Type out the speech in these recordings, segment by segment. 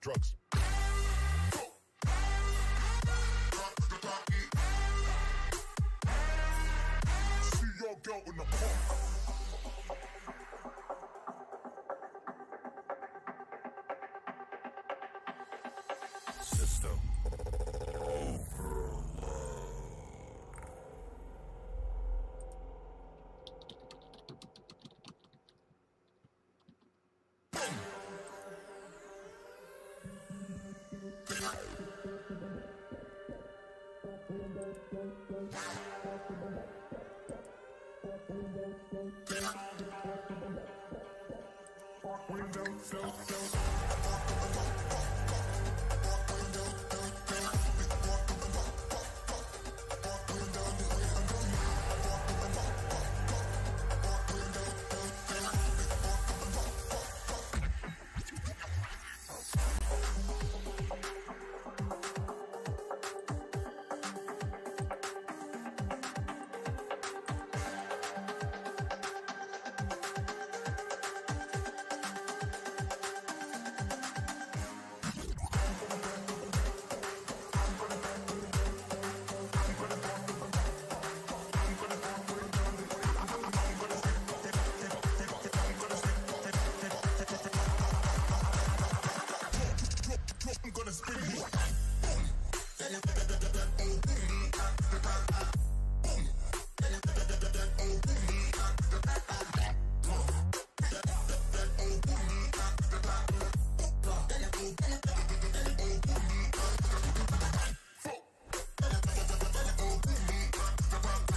Drugs. See your girl in the park. System overload.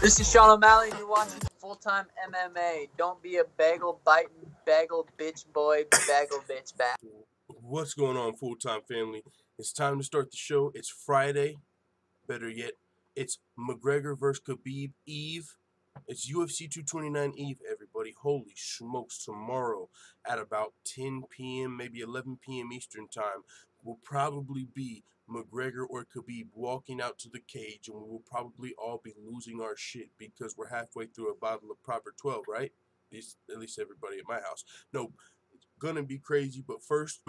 This is Sean O'Malley, and you're watching Full-Time MMA. Don't be a bagel-biting, bagel-bitch boy, bagel-bitch back. What's going on, Full-Time family? It's time to start the show. It's Friday. Better yet, it's McGregor versus Khabib Eve. It's UFC 229 Eve, everybody. Holy smokes, tomorrow at about 10 p.m., maybe 11 p.m. Eastern time, will probably be McGregor or Khabib walking out to the cage, and we will probably all be losing our shit because we're halfway through a bottle of Proper 12, right? At least everybody at my house. No, it's gonna be crazy, but first,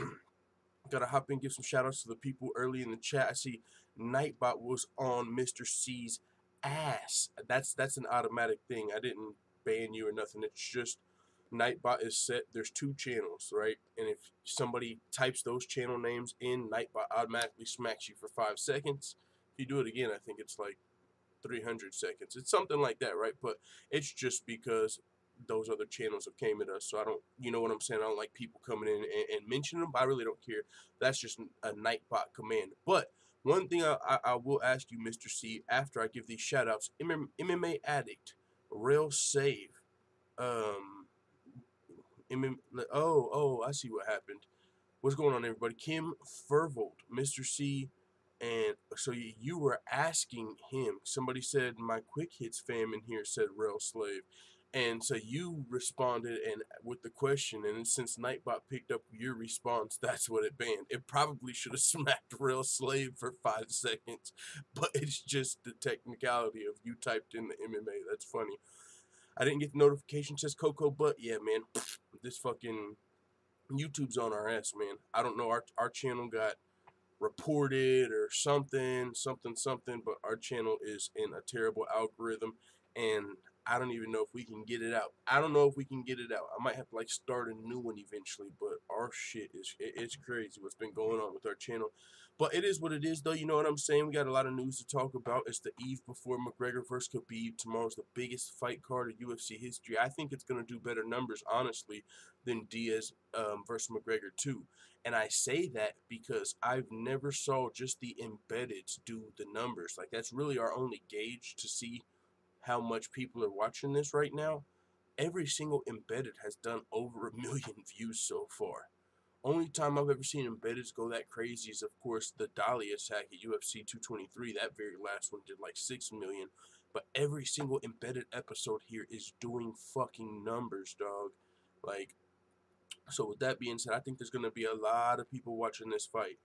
gotta hop in, give some shout outs to the people early in the chat. I see Nightbot was on Mr. C's ass. That's an automatic thing. I didn't ban you or nothing. It's just Nightbot is set. There's two channels, right? And if somebody types those channel names in, Nightbot automatically smacks you for 5 seconds. If you do it again, I think it's like 300 seconds. It's something like that, right? But it's just because those other channels have came at us, so I don't, you know what I'm saying? I don't like people coming in and mentioning them. I really don't care. That's just a Nightbot command. But one thing I will ask you, Mr. C, after I give these shout outs, MMA Addict, Rail Save, I see what happened. What's going on, everybody? Kim Fervold, Mr. C, and so you were asking him. Somebody said my quick hits fam in here said Rail Slave, and so you responded and with the question. And since Nightbot picked up your response, that's what it banned. It probably should have smacked Rail Slave for 5 seconds, but it's just the technicality of you typed in the MMA. That's funny. I didn't get the notification, says Coco, but yeah, man, this fucking YouTube's on our ass, man. I don't know, our channel got reported or something, but our channel is in a terrible algorithm, and I don't even know if we can get it out. I might have to like start a new one eventually, but our shit it's crazy what's been going on with our channel. But it is what it is, though. You know what I'm saying? We got a lot of news to talk about. It's the eve before McGregor versus Khabib. Tomorrow's the biggest fight card of UFC history. I think it's going to do better numbers, honestly, than Diaz versus McGregor 2. And I say that because I've never saw just the embeddeds do the numbers. Like, that's really our only gauge to see how much people are watching this right now. Every single embedded has done over 1 million views so far. Only time I've ever seen embeddeds go that crazy is, of course, the Dolly attack at UFC 223. That very last one did like 6 million. But every single embedded episode here is doing fucking numbers, dog. Like, so with that being said, I think there's going to be a lot of people watching this fight.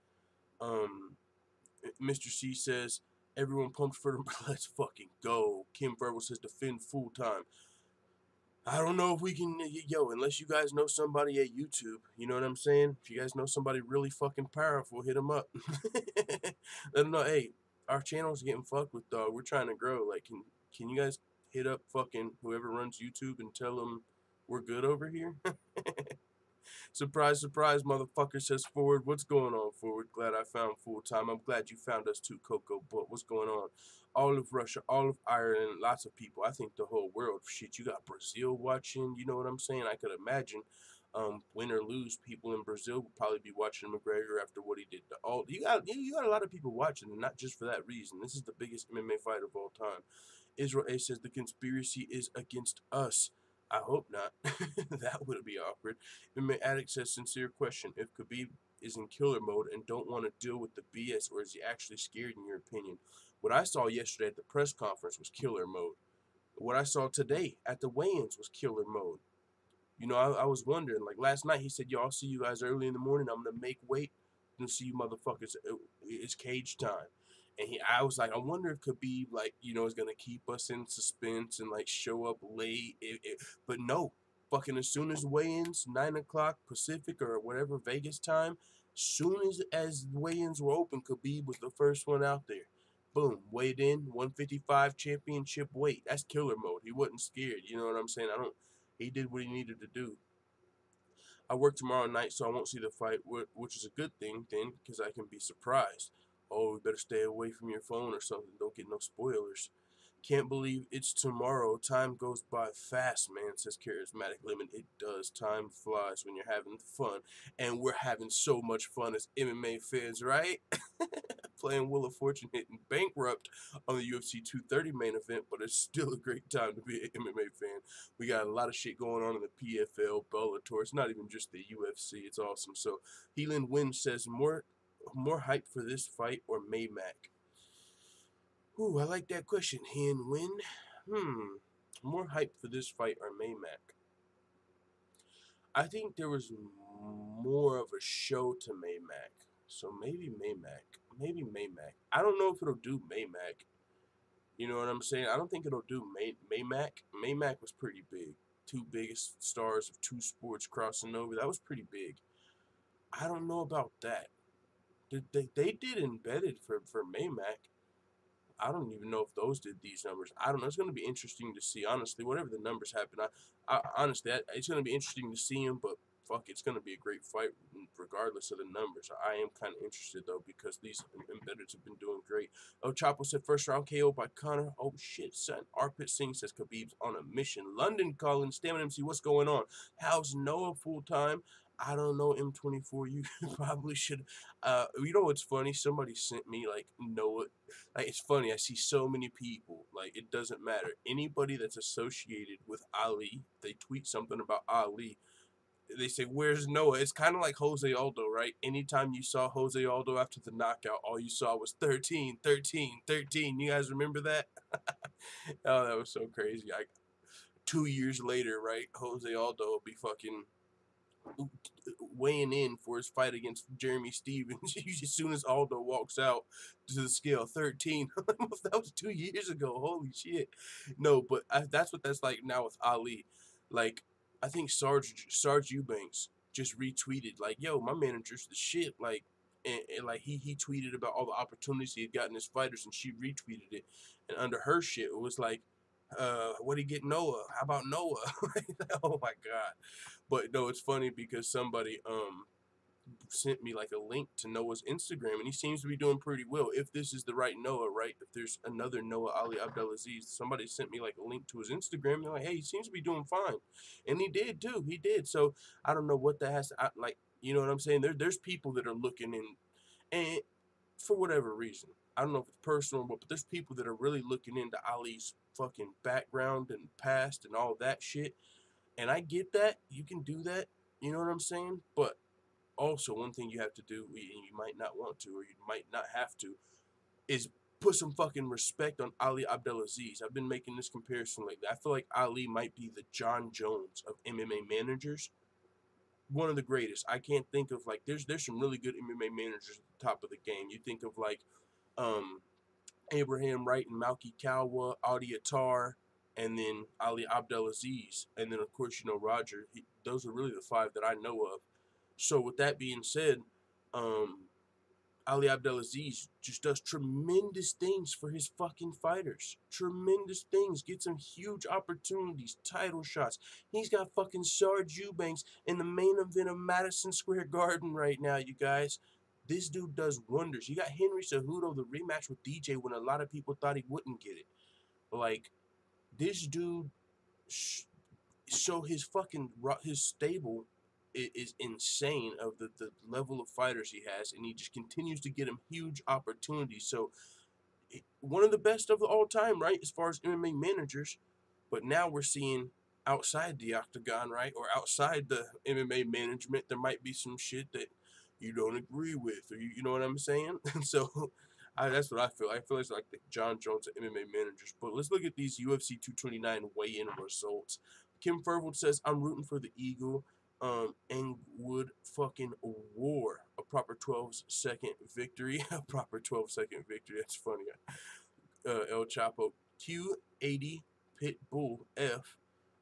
Mr. C says, everyone pumped for them. Let's fucking go. Kim Verbal says, defend full time. I don't know if we can, unless you guys know somebody at YouTube, you know what I'm saying? If you guys know somebody really fucking powerful, hit them up. Let them know, hey, our channel's getting fucked with, dog. We're trying to grow. Like, can you guys hit up fucking whoever runs YouTube and tell them we're good over here? Surprise, surprise, motherfucker, says Forward. What's going on, Forward? Glad I found full time. I'm glad you found us too, Coco. But what's going on? All of Russia, all of Ireland, lots of people. I think the whole world. Shit, you got Brazil watching. You know what I'm saying? I could imagine, win or lose, people in Brazil would probably be watching McGregor after what he did to all. You got a lot of people watching, and not just for that reason. This is the biggest MMA fight of all time. Israel A says the conspiracy is against us. I hope not. That would be awkward. MMA Addict says, sincere question. If Khabib is in killer mode and don't want to deal with the BS, or is he actually scared in your opinion? What I saw yesterday at the press conference was killer mode. What I saw today at the weigh-ins was killer mode. You know, I was wondering, like last night he said, yo, I'll see you guys early in the morning. I'm going to make weight and see you motherfuckers. It's cage time. And I was like, I wonder if Khabib, like, you know, is going to keep us in suspense and, like, show up late. But no, fucking as soon as weigh-ins, 9 o'clock Pacific or whatever Vegas time, soon as weigh-ins were open, Khabib was the first one out there. Boom, weighed in, 155 championship weight. That's killer mode. He wasn't scared. You know what I'm saying? He did what he needed to do. I work tomorrow night, so I won't see the fight, which is a good thing then, because I can be surprised. Oh, we better stay away from your phone or something. Don't get no spoilers. Can't believe it's tomorrow. Time goes by fast, man. fan, says Charismatic Lemon. It does. Time flies when you're having fun. And we're having so much fun as MMA fans, right? Playing Wheel of Fortune, hitting bankrupt on the UFC 230 main event, but it's still a great time to be an MMA fan. We got a lot of shit going on in the PFL, Bellator. It's not even just the UFC. It's awesome. So Heelan Wynn says, more hype for this fight or Maymac? Ooh, I like that question, Hen Win. More hype for this fight or Maymac? I think there was more of a show to Maymac. So maybe Maymac. Maybe Maymac. I don't know if it'll do Maymac. You know what I'm saying? I don't think it'll do Maymac. Maymac was pretty big. Two biggest stars of two sports crossing over. That was pretty big. I don't know about that. They did embedded for Maymac. I don't even know if those did these numbers. I don't know. It's going to be interesting to see. Honestly, whatever the numbers happen, honestly, it's going to be interesting to see him. But fuck, it's going to be a great fight regardless of the numbers. I am kind of interested though because these embeddeds have been doing great. Oh, Chapo said first round KO by Conor. Oh shit, son. Arpit Singh says Khabib's on a mission. London calling. Stamina MC, what's going on? How's Noah full time? I don't know, M24. You probably should. You know what's funny? Somebody sent me like Noah. Like, it's funny. I see so many people. Like, it doesn't matter. Anybody that's associated with Ali, they tweet something about Ali. They say, "Where's Noah?" It's kind of like Jose Aldo, right? Anytime you saw Jose Aldo after the knockout, all you saw was 13, 13, 13. You guys remember that? Oh, that was so crazy. 2 years later, right? Jose Aldo will be fucking weighing in for his fight against Jeremy Stevens as soon as Aldo walks out to the scale. 13. That was 2 years ago. Holy shit. No, but that's what that's like now with Ali. Like, I think Sarge Eubanks just retweeted like, "Yo, my manager's the shit." Like, and like he tweeted about all the opportunities he had gotten as fighters, and she retweeted it. And under her shit, it was like, what do you get Noah? How about Noah? Oh my god. But no, it's funny because somebody sent me like a link to Noah's Instagram, and he seems to be doing pretty well. If this is the right Noah, right? If there's another Noah Ali Abdelaziz, somebody sent me like a link to his Instagram. They're like, "Hey, he seems to be doing fine," and he did too. He did. So I don't know what that has to like. You know what I'm saying? There's people that are looking in, and for whatever reason, I don't know if it's personal, but there's people that are really looking into Ali's fucking background and past and all that shit. And I get that. You can do that. You know what I'm saying? But also, one thing you have to do, and you might not want to, or you might not have to, is put some fucking respect on Ali Abdelaziz. I've been making this comparison lately. I feel like Ali might be the Jon Jones of MMA managers. One of the greatest. I can't think of like there's some really good MMA managers at the top of the game. You think of like um Abraham Wright and Malky Kawa, Audi Attar, and then Ali Abdelaziz, and then of course Roger. Those are really the five that I know of. So with that being said, Ali Abdelaziz just does tremendous things for his fucking fighters. Tremendous things. Gets them huge opportunities, title shots. He's got fucking Sarge Eubanks in the main event of Madison Square Garden right now, you guys. This dude does wonders. You got Henry Cejudo, the rematch with DJ, when a lot of people thought he wouldn't get it. Like, this dude, so his stable is insane of the level of fighters he has, and he just continues to get him huge opportunities. So one of the best of all time, right, as far as MMA managers. But now we're seeing outside the octagon, right, or outside the MMA management, there might be some shit that you don't agree with, or you know what I'm saying? And so that's what I feel. I feel it's like the Jon Jones of MMA managers. But let's look at these UFC 229 weigh-in results. Kim Fervold says, "I'm rooting for the Eagle. Engwood fucking war. A proper 12-second victory." A proper 12-second victory. That's funny. El Chapo. Q80 Pitbull F.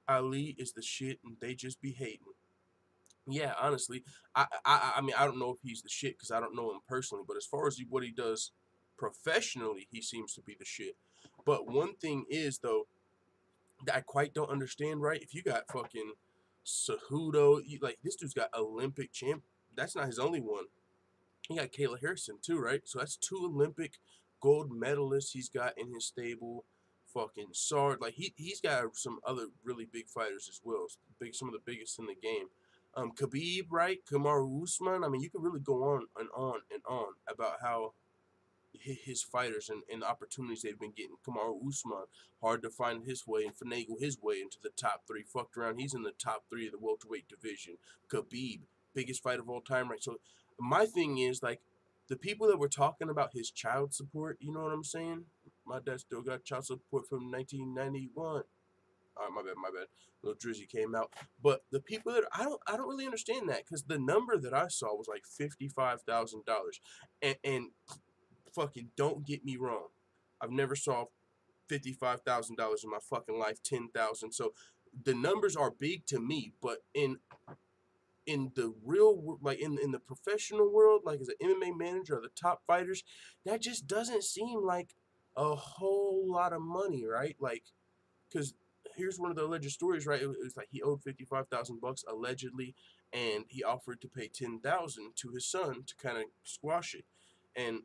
Ali is the shit, and they just be hating. Yeah, honestly, I mean, I don't know if he's the shit because I don't know him personally, but as far as what he does professionally, he seems to be the shit. But one thing is, though, that I quite don't understand, right? If you got fucking Cejudo, like, this dude's got Olympic champ. That's not his only one. He got Kayla Harrison, too, right? So that's 2 Olympic gold medalists he's got in his stable. fucking Sard. Like he's got some other really big fighters as well. Some of the biggest in the game. Khabib, right? Kamaru Usman. I mean, you could really go on and on and on about how his fighters and the opportunities they've been getting. Kamaru Usman, hard to find his way and finagle his way into the top 3. Fucked around, he's in the top 3 of the welterweight division. Khabib, biggest fight of all time, right? So my thing is, like, the people that were talking about his child support, you know what I'm saying? My dad still got child support from 1991. All right, my bad. Little Drizzy came out, but the people that I don't really understand that, because the number that I saw was like $55,000, and fucking don't get me wrong, I've never saw $55,000 in my fucking life, 10,000. So the numbers are big to me, but in the real, like in the professional world, like as an MMA manager or the top fighters, that just doesn't seem like a whole lot of money, right? Like, because here's one of the alleged stories, right? It was like he owed $55,000 allegedly, and he offered to pay 10,000 to his son to kind of squash it, and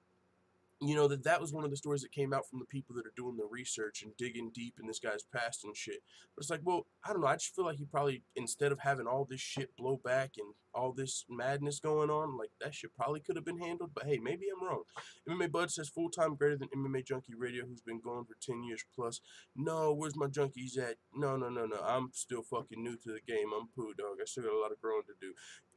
you know, that was one of the stories that came out from the people that are doing the research and digging deep in this guy's past and shit. But it's like, well, I don't know. I just feel like he probably, instead of having all this shit blow back and all this madness going on, like, that shit probably could have been handled. But hey, maybe I'm wrong. MMA Bud says full-time greater than MMA Junkie Radio, who's been going for 10 years plus. No, where's my junkies at? No. I'm still fucking new to the game. I'm poo, dog. I still got a lot of growing to do.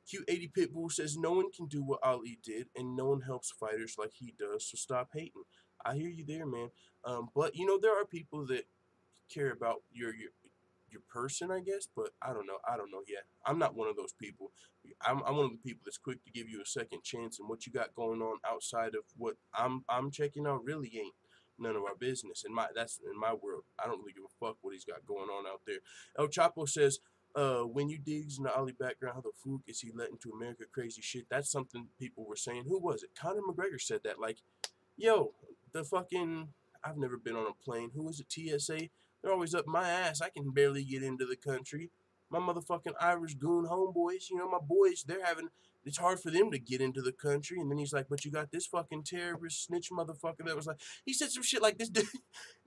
Q80 Pitbull says no one can do what Ali did, and no one helps fighters like he does, so stop hating. I hear you there, man. But you know, there are people that care about your person, I guess. But I don't know. Yeah, I'm not one of those people. I'm one of the people that's quick to give you a second chance, and what you got going on outside of what I'm checking out really ain't none of our business. That's in my world. I don't really give a fuck what he's got going on out there. El Chapo says, when you digs in the Ali background, how the fuck is he letting to America crazy shit? That's something people were saying. Who was it? Conor McGregor said that. Like, yo, the fucking, I've never been on a plane. Who is it? TSA? They're always up my ass. I can barely get into the country. My motherfucking Irish goon homeboys, you know, my boys, it's hard for them to get into the country. And then he's like, but you got this fucking terrorist snitch motherfucker that was like, he said some shit like this dude,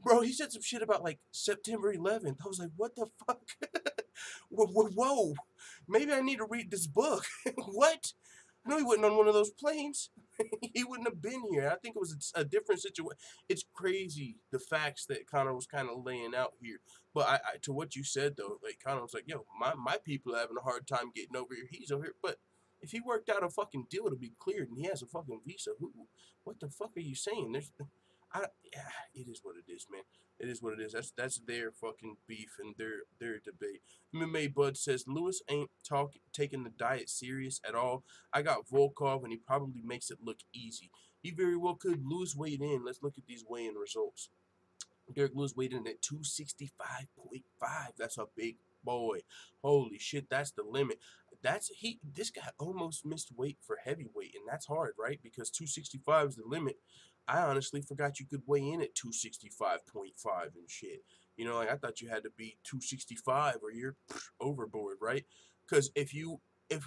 bro, he said some shit about like September 11th. I was like, what the fuck? Whoa, maybe I need to read this book. What? No, he wasn't on one of those planes. He wouldn't have been here. I think it was a different situation. It's crazy, the facts that Conor was kind of laying out here. But I to what you said, though, like, Conor was like, yo, my people are having a hard time getting over here. He's over here. But if he worked out a fucking deal to be cleared and he has a fucking visa, what the fuck are you saying? Yeah, it is what it is, man. It is what it is. That's their fucking beef and their debate. MMA Bud says Lewis ain't taking the diet serious at all. I got Volkov, and he probably makes it look easy. He very well could. Lewis weighed in. Let's look at these weigh-in results. Derek Lewis weighed in at 265.5. That's a big boy. Holy shit, that's the limit. This guy almost missed weight for heavyweight, and that's hard, right? Because 265 is the limit. I honestly forgot you could weigh in at 265.5 and shit. You know, like, I thought you had to be 265 or you're overboard, right? Because if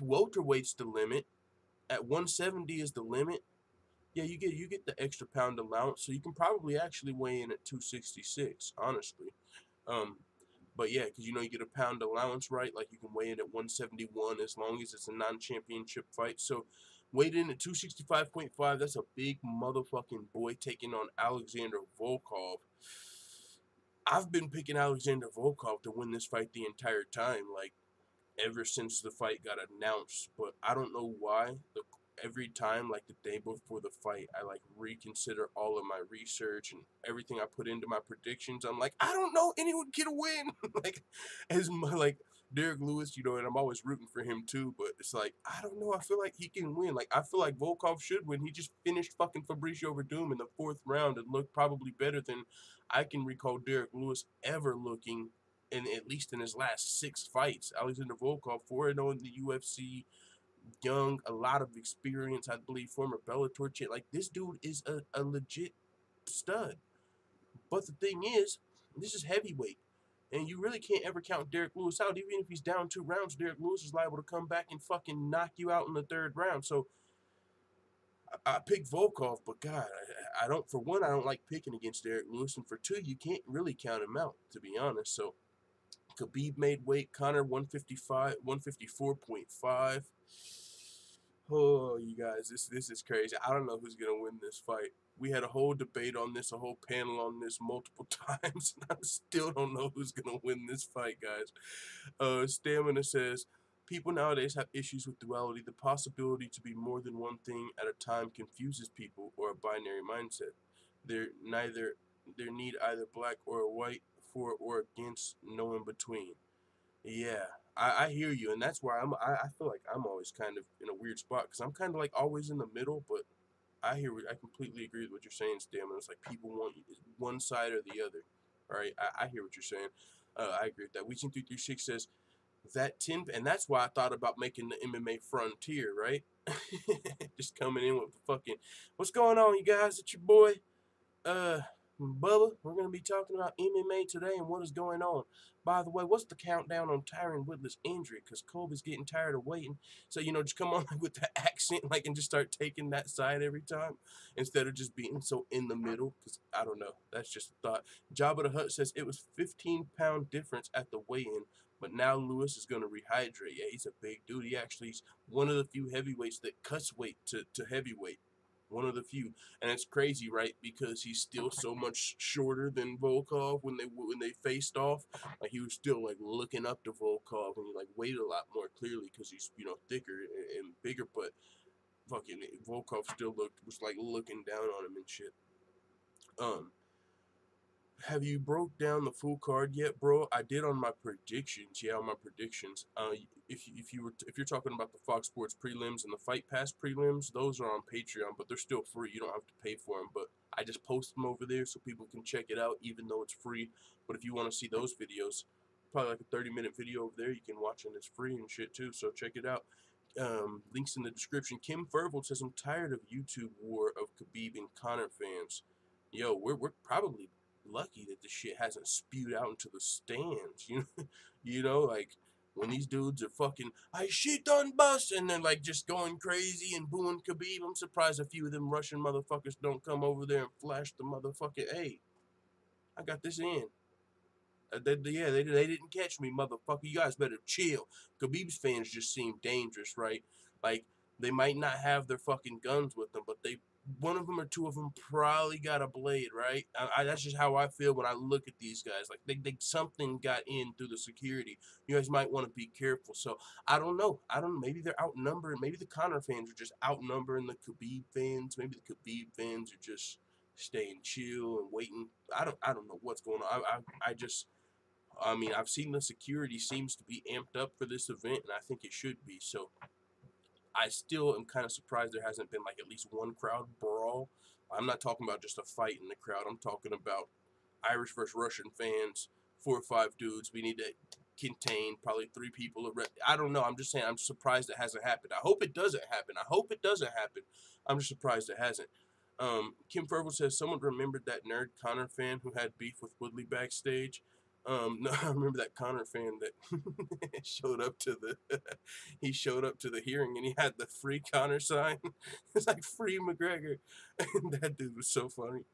welterweight's the limit, at 170 is the limit, yeah, you get the extra pound allowance, so you can probably actually weigh in at 266, honestly. But yeah, because you know you get a pound allowance, right? Like you can weigh in at 171 as long as it's a non-championship fight. So weighed in at 265.5. That's a big motherfucking boy taking on Alexander Volkov. I've been picking Alexander Volkov to win this fight the entire time, like ever since the fight got announced. But I don't know why. Every time, like the day before the fight, I like reconsider all of my research and everything I put into my predictions. I'm like, I don't know anyone can win. Like Derek Lewis, you know, and I'm always rooting for him too. But it's like, I don't know. I feel like he can win. Like, I feel like Volkov should win. He just finished fucking Fabricio Verdum in the 4th round and looked probably better than I can recall Derek Lewis ever looking, in at least in his last 6 fights. Alexander Volkov, 4-0 in the UFC. Young, a lot of experience, I believe, former Bellator champ. Like, this dude is a legit stud. But the thing is, this is heavyweight. And you really can't ever count Derek Lewis out. Even if he's down 2 rounds, Derek Lewis is liable to come back and fucking knock you out in the 3rd round. So, I pick Volkov, but God, I don't. For one, I don't like picking against Derek Lewis, and for two, you can't really count him out, to be honest. So Khabib made weight. Conor 155, 154.5. Oh, you guys, this is crazy. I don't know who's gonna win this fight. We had a whole debate on this, a whole panel on this multiple times, and I still don't know who's gonna win this fight, guys. Stamina says, people nowadays have issues with duality. The possibility to be more than one thing at a time confuses people, or a binary mindset. They need either black or white, for or against, no in between. Yeah, I hear you, and that's why I feel like I'm always kind of in a weird spot because I'm kind of like always in the middle, but I completely agree with what you're saying, Stamina. It's like people want one side or the other. All right, I hear what you're saying. I agree with that. Weechen336 says that 10, and that's why I thought about making the MMA frontier, right? Just coming in with the fucking, what's going on, you guys? It's your boy, uh, Bubba. We're gonna be talking about MMA today and what is going on. By the way, what's the countdown on Tyron Woodley's injury? Because Colby's getting tired of waiting. So, just come on with the accent, and just start taking that side every time instead of just being so in the middle. Because I don't know. That's just a thought. Jabba the Hutt says it was 15-pound difference at the weigh-in, but now Lewis is going to rehydrate. Yeah, he's a big dude. He's one of the few heavyweights that cuts weight to heavyweight. One of the few. And it's crazy, right? Because he's still so much shorter than Volkov when they faced off. Like he was still looking up to Volkov, and he weighed a lot more clearly because he's thicker and bigger. But fucking Volkov still was looking down on him and shit. Have you broke down the full card yet, bro? I did on my predictions. Yeah, on my predictions. If you're talking about the Fox Sports prelims and the Fight Pass prelims, those are on Patreon, but they're still free. You don't have to pay for them. But I just post them over there so people can check it out, even though it's free. But if you want to see those videos, probably like a 30-minute video over there, you can watch, and it's free and shit too. So check it out. Links in the description. Kim Fervold says, I'm tired of YouTube war of Khabib and Conor fans. Yo, we're probably lucky that the shit hasn't spewed out into the stands. When these dudes are fucking, I shit on bus, and then just going crazy and booing Khabib. I'm surprised a few of them Russian motherfuckers don't come over there and flash the motherfucking, hey, I got this in. They didn't catch me, motherfucker. You guys better chill. Khabib's fans just seem dangerous, right? They might not have their fucking guns with them, but one of them or two of them probably got a blade, right? That's just how I feel when I look at these guys. Something got in through the security. You guys might want to be careful. So I don't know. Maybe they're outnumbered. Maybe the Conor fans are just outnumbering the Khabib fans. Maybe the Khabib fans are just staying chill and waiting. I don't know what's going on. I've seen the security seems to be amped up for this event, and I think it should be. So I still am kind of surprised there hasn't been at least one crowd brawl. I'm not talking about just a fight in the crowd. I'm talking about Irish versus Russian fans, 4 or 5 dudes. We need to contain probably 3 people. I don't know. I'm just saying I'm surprised it hasn't happened. I hope it doesn't happen. I'm just surprised it hasn't. Kim Ferville says, someone remembered that nerd Conor fan who had beef with Woodley backstage. No, I remember that Conor fan that showed up to the hearing, and he had the free Conor sign. It's like free McGregor. That dude was so funny.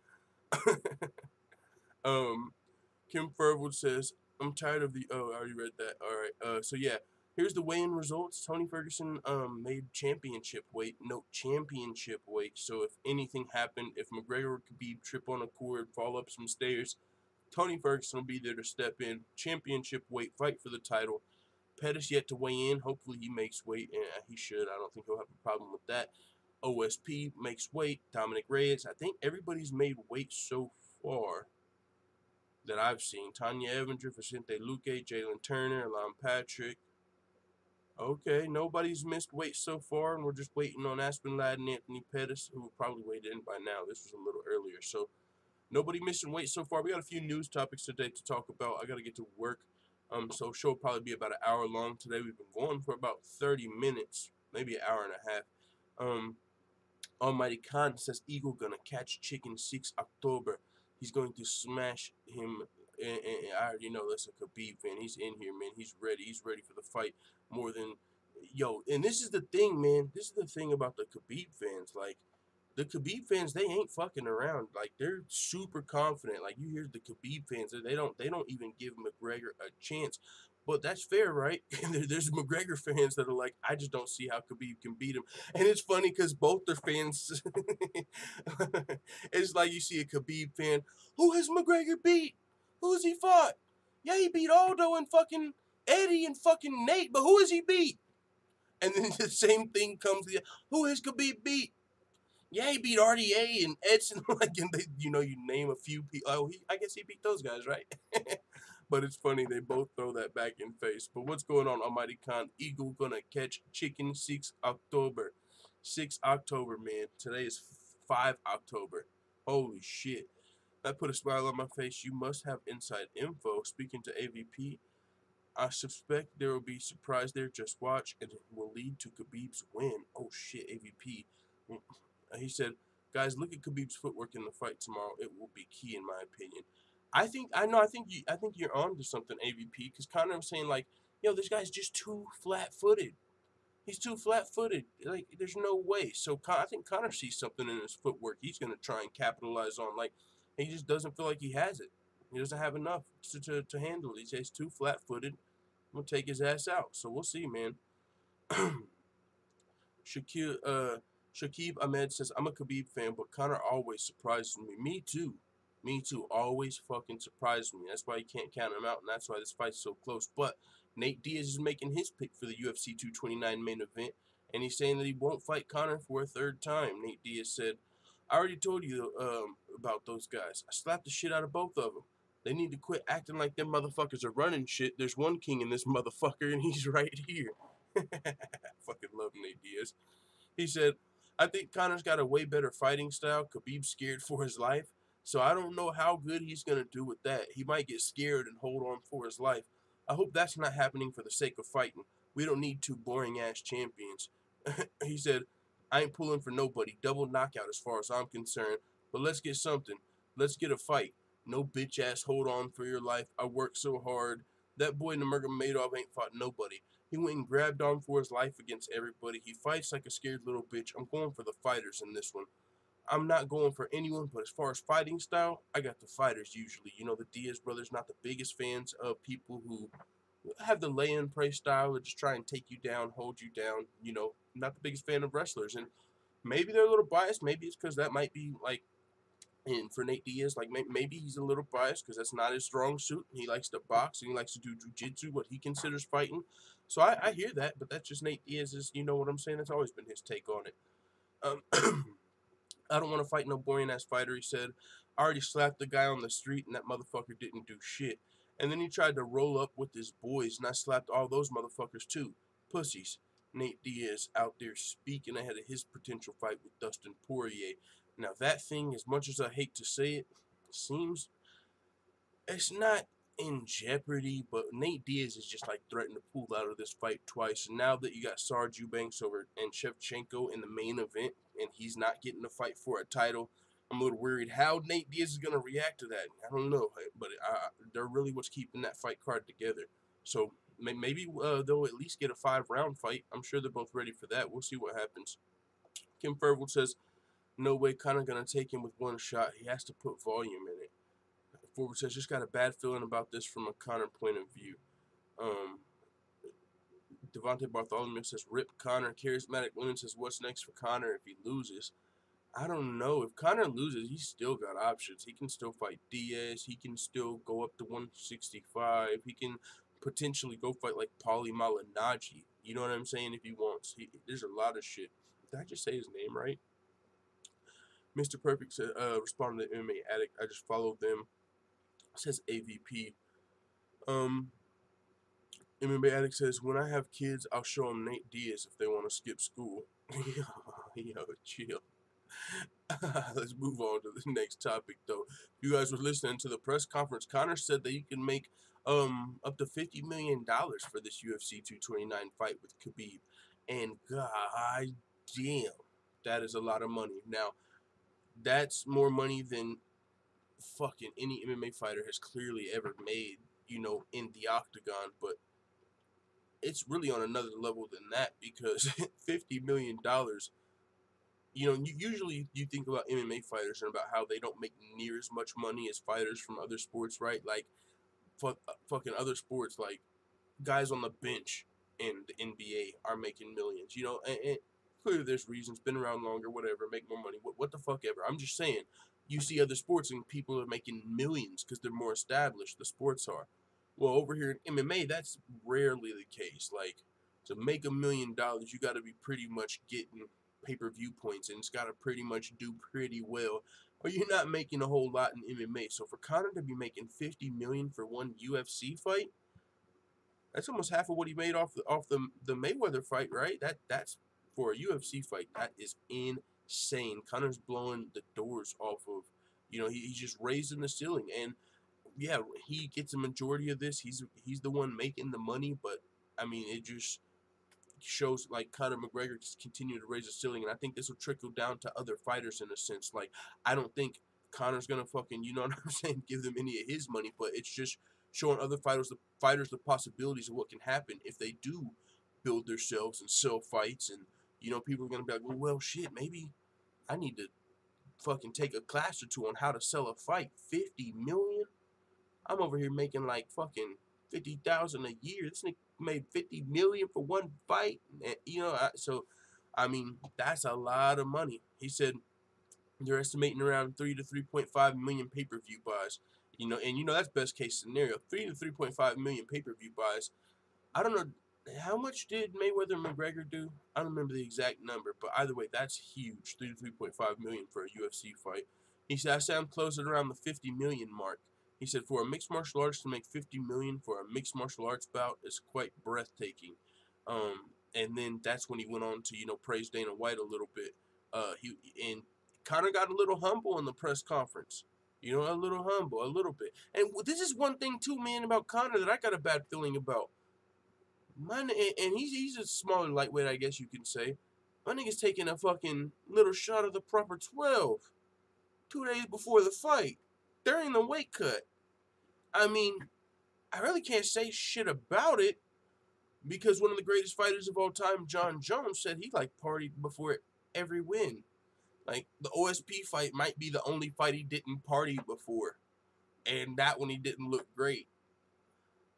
Kim Ferville says, I'm tired of the, I already read that. All right. So yeah, here's the weigh-in results. Tony Ferguson made championship weight. Note championship weight. So if anything happened, if McGregor could trip on a cord, fall up some stairs, Tony Ferguson will be there to step in. Championship weight, fight for the title. Pettis yet to weigh in. Hopefully he makes weight, and he should. I don't think he'll have a problem with that. OSP makes weight. Dominic Reyes. I think everybody's made weight so far that I've seen. Tanya Evanger, Vicente Luque, Jalen Turner, Alan Patrick. Okay, nobody's missed weight so far, and we're just waiting on Aspen Ladd and Anthony Pettis, who will probably weigh in by now. This was a little earlier, so nobody missing weight so far. We got a few news topics today to talk about. I got to get to work. So show will probably be about an hour long today. We've been going for about 30 minutes, maybe an hour and a half. Almighty Khan says Eagle gonna catch Chicken 6 October. He's going to smash him. And I already know that's a Khabib fan. He's in here, man. He's ready. He's ready for the fight more than, yo. And this is the thing, man. This is the thing about the Khabib fans. the Khabib fans, they ain't fucking around. Like, they're super confident. Like, you hear the Khabib fans, they don't even give McGregor a chance. But that's fair, right? There's McGregor fans that are like, I just don't see how Khabib can beat him. And it's funny because both the fans, it's like you see a Khabib fan, who has McGregor beat? Who has he fought? Yeah, he beat Aldo and fucking Eddie and fucking Nate, but who has he beat? And then the same thing comes to who has Khabib beat? Yeah, he beat RDA and Edson. Like, and they, you name a few people. Oh, I guess he beat those guys, right? But it's funny, they both throw that back in face. But what's going on, Almighty Khan? Eagle gonna catch chicken 6 October. 6 October, man. Today is 5 October. Holy shit. That put a smile on my face. You must have inside info. Speaking to AVP, I suspect there will be surprise there. Just watch, and it will lead to Khabib's win. Oh shit, AVP. He said, guys, look at Khabib's footwork in the fight tomorrow. It will be key, in my opinion. I think you're on to something, AVP, because Conor was saying, like, yo, this guy's just too flat-footed. He's too flat-footed. Like, there's no way. So I think Conor sees something in his footwork he's going to try and capitalize on. Like, he just doesn't feel like he has it. He doesn't have enough to handle it. He's too flat-footed. I'm going to take his ass out. So we'll see, man. Shakib Ahmed says, I'm a Khabib fan, but Conor always surprises me. Me too. Me too. Always fucking surprises me. That's why you can't count him out, and that's why this fight's so close. But Nate Diaz is making his pick for the UFC 229 main event, and he's saying that he won't fight Conor for a third time. Nate Diaz said, I already told you about those guys. I slapped the shit out of both of them. They need to quit acting like them motherfuckers are running shit. There's one king in this motherfucker, and he's right here. Fucking love Nate Diaz. He said, I think Conor's got a way better fighting style. Khabib's scared for his life. So I don't know how good he's going to do with that. He might get scared and hold on for his life. I hope that's not happening for the sake of fighting. We don't need two boring-ass champions. He said, I ain't pulling for nobody. Double knockout as far as I'm concerned. But let's get something. Let's get a fight. No bitch-ass hold on for your life. I worked so hard. That boy Nurmagomedov ain't fought nobody. He went and grabbed on for his life against everybody. He fights like a scared little bitch. I'm going for the fighters in this one. I'm not going for anyone, but as far as fighting style, I got the fighters usually. You know, the Diaz brothers, not the biggest fans of people who have the lay-in prey style or just try and take you down, hold you down. You know, not the biggest fan of wrestlers. And maybe they're a little biased. Maybe it's because that might be like, and for Nate Diaz, like maybe he's a little biased because that's not his strong suit. He likes to box and he likes to do jiu-jitsu, what he considers fighting. So I hear that, but that's just Nate Diaz's, you know what I'm saying? That's always been his take on it. I don't want to fight no boring-ass fighter, he said. I already slapped the guy on the street and that motherfucker didn't do shit. And then he tried to roll up with his boys and I slapped all those motherfuckers too. Pussies. Nate Diaz out there speaking ahead of his potential fight with Dustin Poirier. Now that thing, as much as I hate to say it, seems it's not in jeopardy, but Nate Diaz is just like threatened to pull out of this fight twice. And now that you got Sarge Eubanks over and Shevchenko in the main event, and he's not getting to fight for a title, I'm a little worried how Nate Diaz is going to react to that. I don't know, but they're really what's keeping that fight card together. So maybe they'll at least get a 5-round fight. I'm sure they're both ready for that. We'll see what happens. Kim Fervold says, no way Conor going to take him with one shot. He has to put volume in it. Forward says, just got a bad feeling about this from a Conor point of view. Devontae Bartholomew says, rip Conor. Charismatic Women says, what's next for Conor if he loses? I don't know. If Conor loses, he's still got options. He can still fight Diaz. He can still go up to 165. He can potentially go fight like Paulie Malignaggi. You know what I'm saying? If he wants. There's a lot of shit. Did I just say his name right? Mr. Perfect said, responded to MMA Addict. I just followed them. Says AVP. MMA Addict says, when I have kids, I'll show them Nate Diaz if they want to skip school. Yo, chill. Let's move on to the next topic, though. If you guys were listening to the press conference, Conor said that you can make up to $50 million for this UFC 229 fight with Khabib. And god damn, that is a lot of money. Now, that's more money than fucking any MMA fighter has clearly ever made, you know, in the octagon, but it's really on another level than that because $50 million, you know, usually you think about MMA fighters and about how they don't make near as much money as fighters from other sports, right? Like, fucking other sports, like guys on the bench in the NBA are making millions, you know, and clearly there's reasons, been around longer, whatever, make more money, what the fuck ever. I'm just saying, you see other sports and people are making millions because they're more established, the sports are. Well, over here in MMA, that's rarely the case. Like, to make $1 million, you got to be pretty much getting pay-per-view points, and it's got to pretty much do pretty well, or you're not making a whole lot in MMA. So for Conor to be making $50 million for one UFC fight, that's almost half of what he made off the Mayweather fight, right? That's for a UFC fight. That is insane. Conor's blowing the doors off of, you know, he's just raising the ceiling, and yeah, he gets a majority of this. He's the one making the money, but I mean, it just shows like Conor McGregor just continue to raise the ceiling, and I think this will trickle down to other fighters in a sense. Like, I don't think Conor's gonna fucking, you know what I'm saying, give them any of his money, but it's just showing other fighters the possibilities of what can happen if they do build themselves and sell fights, and you know, people are gonna be like, well shit, maybe I need to fucking take a class or two on how to sell a fight. 50 million? I'm over here making like fucking 50,000 a year. This nigga made 50 million for one fight, and, you know. So, I mean, that's a lot of money. He said they're estimating around 3 to 3.5 million pay-per-view buys. You know, and you know that's best case scenario. 3 to 3.5 million pay-per-view buys. I don't know how much did Mayweather and McGregor do. I don't remember the exact number, but either way, that's huge. 3 to 3.5 million for a UFC fight. He said, I sound close at around the 50 million mark. He said, for a mixed martial artist to make 50 million for a mixed martial arts bout is quite breathtaking. And then that's when he went on to, you know, praise Dana White a little bit. He and Conor got a little humble in the press conference. You know, a little humble, a little bit. And this is one thing too, man, about Conor that I got a bad feeling about. And he's a smaller lightweight, I guess you can say. My nigga's taking a fucking little shot of the proper 12 2 days before the fight, during the weight cut. I mean, I really can't say shit about it because one of the greatest fighters of all time, Jon Jones, said he like partied before every win. Like, the OSP fight might be the only fight he didn't party before, and that one he didn't look great.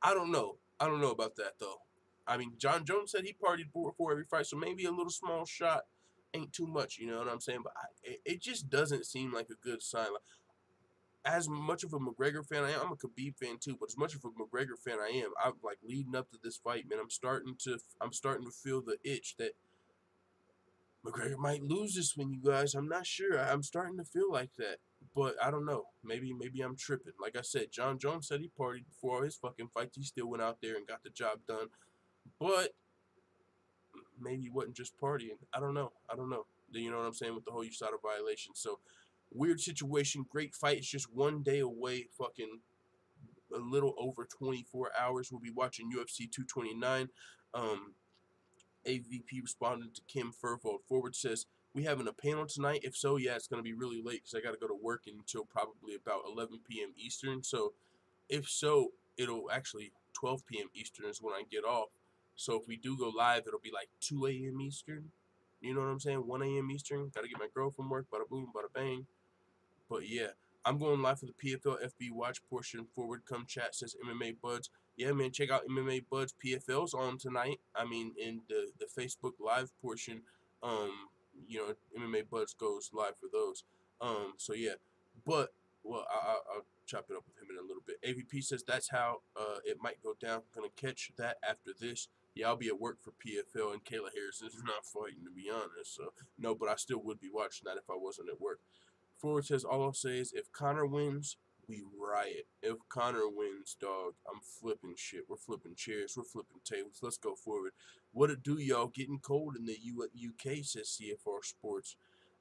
I don't know. I don't know about that though. I mean, Jon Jones said he partied before every fight, so maybe a little small shot ain't too much, you know what I'm saying? But it just doesn't seem like a good sign. Like, as much of a McGregor fan I am, I'm a Khabib fan too, but as much of a McGregor fan I am, I'm like leading up to this fight, man. I'm starting to feel the itch that McGregor might lose this one, you guys. I'm not sure. I'm starting to feel like that. But I don't know. Maybe I'm tripping. Like I said, Jon Jones said he partied before all his fucking fights. He still went out there and got the job done. But maybe he wasn't just partying. I don't know. You know what I'm saying? With the whole USADA violation. So, weird situation. Great fight. It's just one day away. Fucking a little over 24 hours. We'll be watching UFC 229. AVP responded to Kim Furvold. Forward says, we having a panel tonight? If so, yeah, it's going to be really late because I got to go to work until probably about 11 p.m. Eastern. So, if so, it'll actually 12 p.m. Eastern is when I get off. So, if we do go live, it'll be like 2 a.m. Eastern. You know what I'm saying? 1 a.m. Eastern. Got to get my girl from work. Bada boom, bada bang. But yeah, I'm going live for the PFL FB watch portion. Forward come chat says MMA Buds. Yeah, man, check out MMA Buds. PFL's on tonight. I mean, in the Facebook live portion, you know, MMA Buds goes live for those. So yeah, but well, I'll chop it up with him in a little bit. AVP says that's how it might go down. Gonna catch that after this. Yeah, I'll be at work for PFL, and Kayla Harrison is not fighting, to be honest. So no, but I still would be watching that if I wasn't at work. Forward says, all I'll say is if Conor wins, we riot. If Conor wins, dog, I'm flipping shit. We're flipping chairs. We're flipping tables. Let's go forward. What it do, y'all? Getting cold in the UK, says CFR Sports.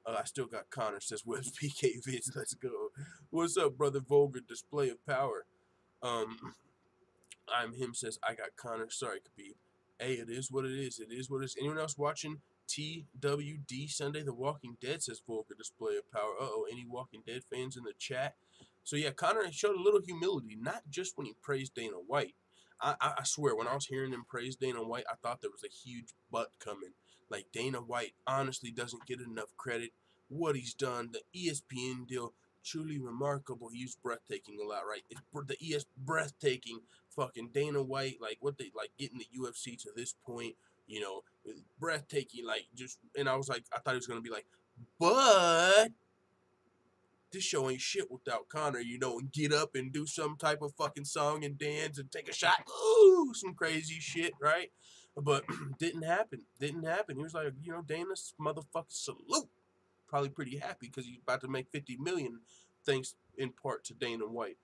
I still got Conor, says, where's PK Vids? Let's go. What's up, brother Vulgar? Display of power. I'm him, says, I got Conor. Sorry, Khabib. Hey, it is what it is. It is what it is. Anyone else watching TWD Sunday The Walking Dead, says Vulgar Display of Power. Uh-oh, any Walking Dead fans in the chat? So yeah, Conor showed a little humility, not just when he praised Dana White. I swear, when I was hearing him praise Dana White, I thought there was a huge butt coming. Like, Dana White honestly doesn't get enough credit. What he's done, the ESPN deal, truly remarkable. He used breathtaking a lot, right? It's the breathtaking fucking Dana White, like what they like getting the UFC to this point, you know, breathtaking, like just. And I was like, I thought he was gonna be like, but this show ain't shit without Conor, you know, and get up and do some type of fucking song and dance and take a shot, ooh, some crazy shit, right? But didn't happen. Didn't happen. He was like, you know, Dana's motherfucking salute. Probably pretty happy because he's about to make 50 million, thanks in part to Dana White.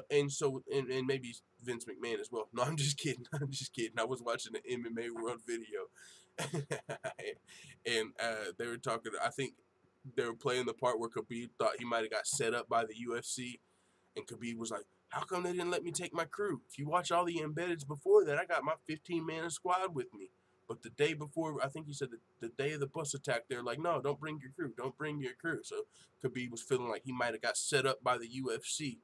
And so, and maybe Vince McMahon as well. No, I'm just kidding. I'm just kidding. I was watching the MMA World video, and they were talking. I think they were playing the part where Khabib thought he might have got set up by the UFC, and Khabib was like, "How come they didn't let me take my crew? If you watch all the embeddeds before that, I got my 15-man squad with me." But the day before, I think he said the day of the bus attack, they're like, "No, don't bring your crew. Don't bring your crew." So Khabib was feeling like he might have got set up by the UFC.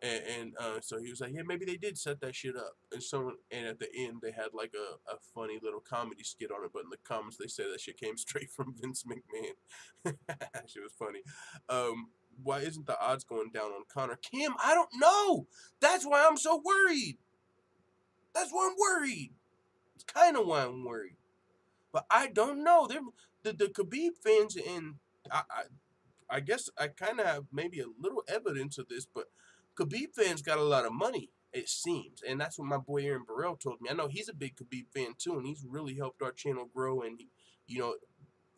And so he was like, yeah, maybe they did set that shit up. And at the end, they had like a funny little comedy skit on it. But in the comments, they said that shit came straight from Vince McMahon. That shit was funny. Why isn't the odds going down on Conor? Kim, I don't know. That's why I'm so worried. That's why I'm worried. It's kind of why I'm worried. But I don't know. The Khabib fans, and I guess I kind of have maybe a little evidence of this, but Khabib fans got a lot of money, it seems. And that's what my boy Aaron Burrell told me. I know he's a big Khabib fan too, and he's really helped our channel grow. And, you know,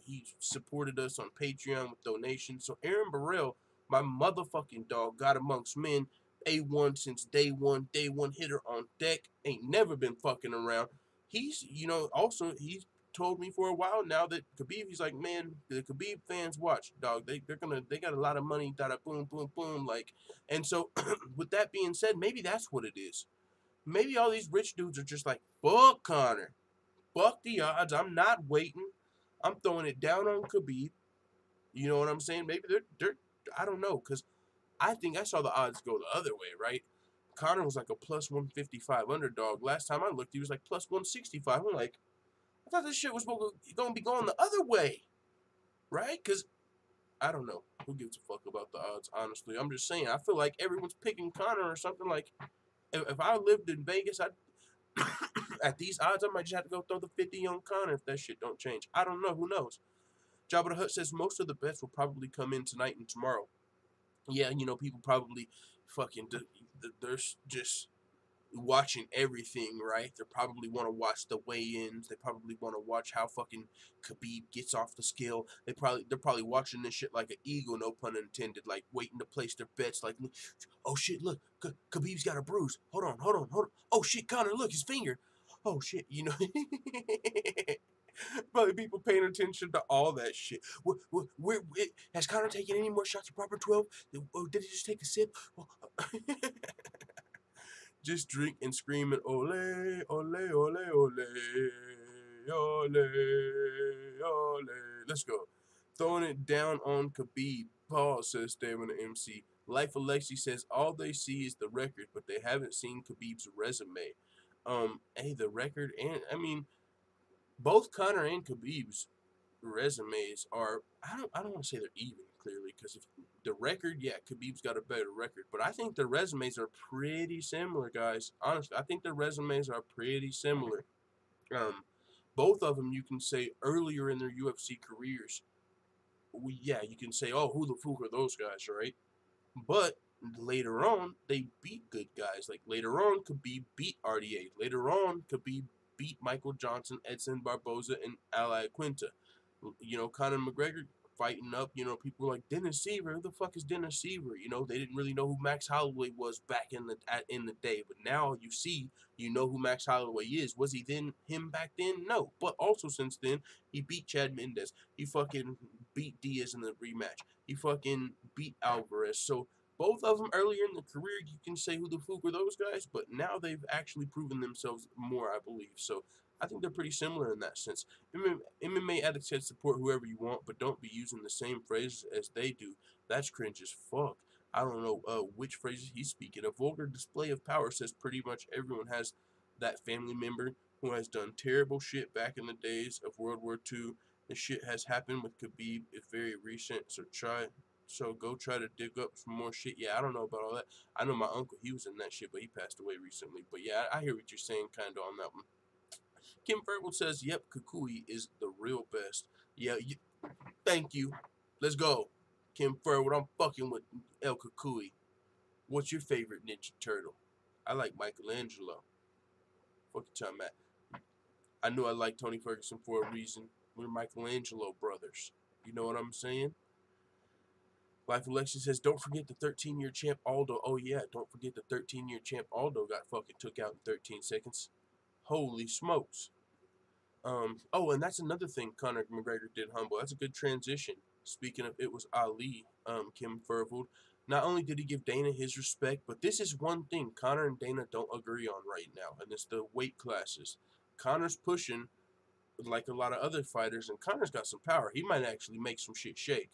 he supported us on Patreon with donations. So Aaron Burrell, my motherfucking dog, got amongst men, A1 since day one hitter on deck, ain't never been fucking around. He's, you know, also he's told me for a while now that Khabib, he's like, man, the Khabib fans watch, dog. They got a lot of money, boom, boom, boom, like. And so with that being said, maybe that's what it is. Maybe all these rich dudes are just like, fuck Conor. Fuck the odds. I'm not waiting. I'm throwing it down on Khabib. You know what I'm saying? Maybe they're I don't know, because I think I saw the odds go the other way, right? Conor was like a plus 155 underdog. Last time I looked, he was like plus 165. I'm like, I thought this shit was going to be going the other way, right? Because I don't know. Who gives a fuck about the odds, honestly? I'm just saying. I feel like everyone's picking Conor or something. Like, if I lived in Vegas, at these odds, I might just have to go throw the 50 on Conor if that shit don't change. I don't know. Who knows? Jabba the Hutt says most of the bets will probably come in tonight and tomorrow. Yeah, you know, people probably fucking, they're just watching everything, right? They probably want to watch the weigh-ins. They probably want to watch how fucking Khabib gets off the scale. They're probably watching this shit like an eagle, no pun intended, like waiting to place their bets. Like, oh shit, look, Khabib's got a bruise. Hold on. Oh shit, Conor, look, his finger. Oh shit, you know. Probably people paying attention to all that shit. Has Conor taken any more shots of proper 12? Did he just take a sip? Just drink and scream and ole, ole, ole, ole, ole, ole. Let's go. Throwing it down on Khabib. Paul says, Stamina MC. Life Alexi says, all they see is the record, but they haven't seen Khabib's resume. Hey, the record, and I mean, both Conor and Khabib's resumes are, I don't want to say they're even, clearly, because if the record, yeah, Khabib's got a better record, but I think their resumes are pretty similar, guys. Honestly, I think their resumes are pretty similar. Both of them, you can say earlier in their UFC careers, yeah, you can say, oh, who the fuck are those guys, right? But later on, they beat good guys. Like later on, Khabib beat RDA. Later on, Khabib beat Michael Johnson, Edson Barboza, and Ali Quinta. You know, Conor McGregor fighting up. You know, people were like, Dennis Seaver. Who the fuck is Dennis Seaver? You know, they didn't really know who Max Holloway was back in the day. But now you see, you know who Max Holloway is. Was he then him back then? No. But also since then, he beat Chad Mendes. He fucking beat Diaz in the rematch. He fucking beat Alvarez. So both of them earlier in the career, you can say who the fuck are those guys, but now they've actually proven themselves more, I believe. So I think they're pretty similar in that sense. MMA addicts said support whoever you want, but don't be using the same phrases as they do. That's cringe as fuck. I don't know which phrases he's speaking. A vulgar display of power says pretty much everyone has that family member who has done terrible shit back in the days of World War II. The shit has happened with Khabib. It's very recent, so go try to dig up some more shit. Yeah, I don't know about all that. I know my uncle, he was in that shit, but he passed away recently. But yeah, I hear what you're saying kind of on that one. Kim Fergal says, yep, Kukui is the real best. Yeah, thank you. Let's go. Kim Fergal, I'm fucking with El Kukui. What's your favorite Ninja Turtle? I like Michelangelo. Fuck you talking about. I knew I liked Tony Ferguson for a reason. We're Michelangelo brothers. You know what I'm saying? Life Election says, don't forget the 13-year champ Aldo. Oh, yeah, don't forget the 13-year champ Aldo got fucking took out in 13 seconds. Holy smokes. Oh, and that's another thing Conor McGregor did humble. That's a good transition. Speaking of, it was Ali, Kim Fervold. Not only did he give Dana his respect, but this is one thing Conor and Dana don't agree on right now, and it's the weight classes. Conor's pushing like a lot of other fighters, and Conor's got some power. He might actually make some shit shake.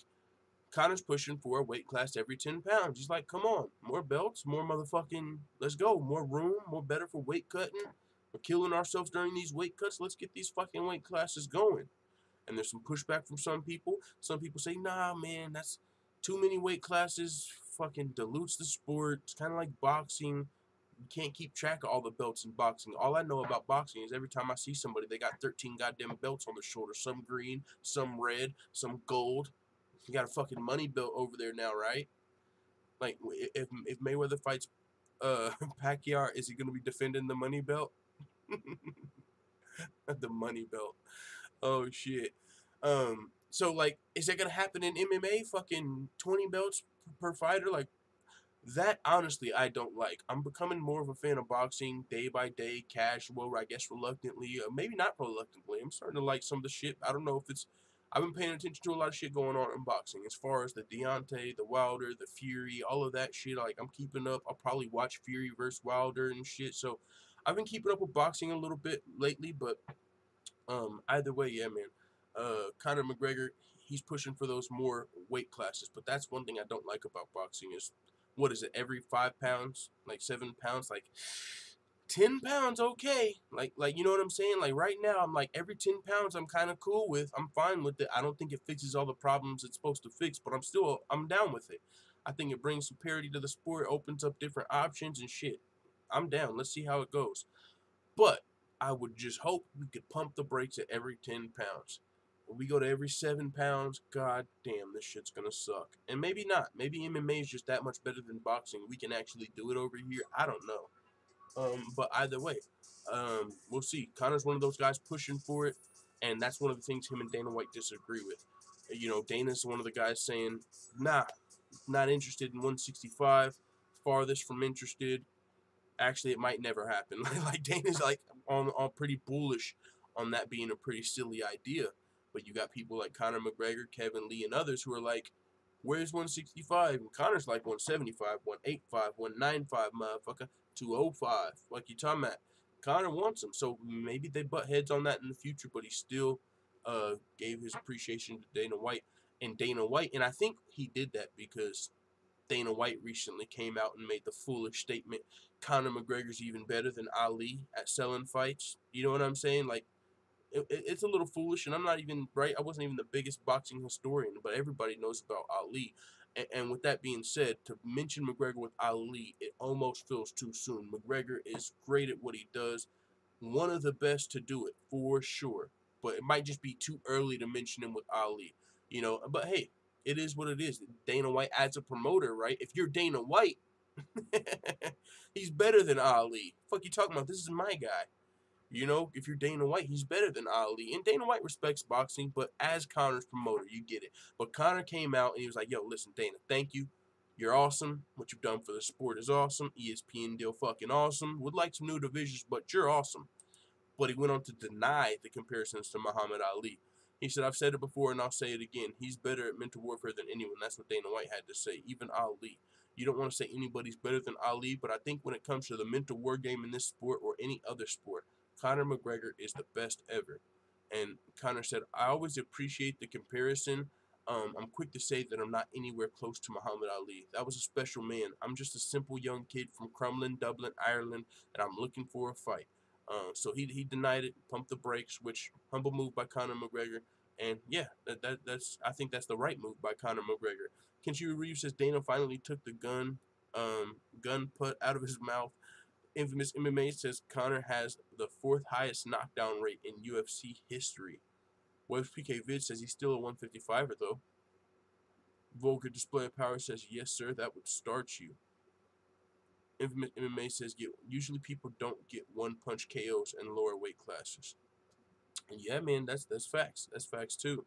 Conor's pushing for a weight class every 10 pounds. He's like, come on, more belts, more motherfucking, let's go, more room, more better for weight cutting. We're killing ourselves during these weight cuts. Let's get these fucking weight classes going. And there's some pushback from some people. Some people say, nah, man, that's too many weight classes. Fucking dilutes the sport. It's kind of like boxing. You can't keep track of all the belts in boxing. All I know about boxing is every time I see somebody, they got 13 goddamn belts on their shoulders. Some green, some red, some gold. You got a fucking money belt over there now, right? Like, if Mayweather fights Pacquiao, is he going to be defending the money belt? The money belt. Oh, shit. So, like, is that going to happen in MMA? Fucking 20 belts per fighter? Like, that, honestly, I don't like. I'm becoming more of a fan of boxing day by day, casual, I guess reluctantly. Maybe not reluctantly. I'm starting to like some of the shit. I don't know if it's... I've been paying attention to a lot of shit going on in boxing. As far as the Deontay, the Wilder, the Fury, all of that shit. Like, I'm keeping up. I'll probably watch Fury versus Wilder and shit. So, I've been keeping up with boxing a little bit lately, but... either way, yeah, man. Conor McGregor, he's pushing for those more weight classes, but that's one thing I don't like about boxing is, what is it, every 5 pounds, like 7 pounds, like 10 pounds, okay. Like, you know what I'm saying? Like, right now, I'm like, every 10 pounds, I'm kind of cool with. I'm fine with it. I don't think it fixes all the problems it's supposed to fix, but I'm down with it. I think it brings some parity to the sport, opens up different options and shit. I'm down. Let's see how it goes. But I would just hope we could pump the brakes at every 10 pounds. When we go to every 7 pounds, god damn, this shit's gonna suck. And maybe not. Maybe MMA is just that much better than boxing. We can actually do it over here. I don't know. But either way, we'll see. Conor's one of those guys pushing for it, and that's one of the things him and Dana White disagree with. You know, Dana's one of the guys saying, nah, not interested in 165, farthest from interested. Actually, it might never happen. Like Dana's like on pretty bullish on that being a pretty silly idea. But you got people like Conor McGregor, Kevin Lee, and others who are like, where's 165? And Conor's like 175, 185, 195, motherfucker, 205. Like you talking about. Conor wants him. So maybe they butt heads on that in the future, but he still gave his appreciation to Dana White. And Dana White, and I think he did that because Dana White recently came out and made the foolish statement, Conor McGregor's even better than Ali at selling fights. You know what I'm saying? Like, it's a little foolish, and I'm not even, right? I wasn't even the biggest boxing historian, but everybody knows about Ali. And with that being said, to mention McGregor with Ali, it almost feels too soon. McGregor is great at what he does, one of the best to do it, for sure. But it might just be too early to mention him with Ali. You know, but hey, it is what it is. Dana White as a promoter, right? If you're Dana White, he's better than Ali. Fuck you talking about? This is my guy. You know, if you're Dana White, he's better than Ali. And Dana White respects boxing, but as Conor's promoter, you get it. But Conor came out and he was like, yo, listen, Dana, thank you. You're awesome. What you've done for the sport is awesome. ESPN deal fucking awesome. Would like some new divisions, but you're awesome. But he went on to deny the comparisons to Muhammad Ali. He said, I've said it before and I'll say it again. He's better at mental warfare than anyone. That's what Dana White had to say, even Ali. You don't want to say anybody's better than Ali, but I think when it comes to the mental war game in this sport or any other sport, Conor McGregor is the best ever. And Conor said, I always appreciate the comparison. I'm quick to say that I'm not anywhere close to Muhammad Ali. That was a special man. I'm just a simple young kid from Crumlin, Dublin, Ireland, and I'm looking for a fight. So he denied it, pumped the brakes, which humble move by Conor McGregor. And yeah, that's I think that's the right move by Conor McGregor. Kenshiro Ryu says Dana finally took the gun put out of his mouth. Infamous MMA says Conor has the 4th highest knockdown rate in UFC history. Webs PK Vid says he's still a 155er though. Vulgar Display of Power says yes sir, that would start you. Infamous MMA says usually people don't get one punch KOs in lower weight classes. And yeah, man, that's facts. That's facts too.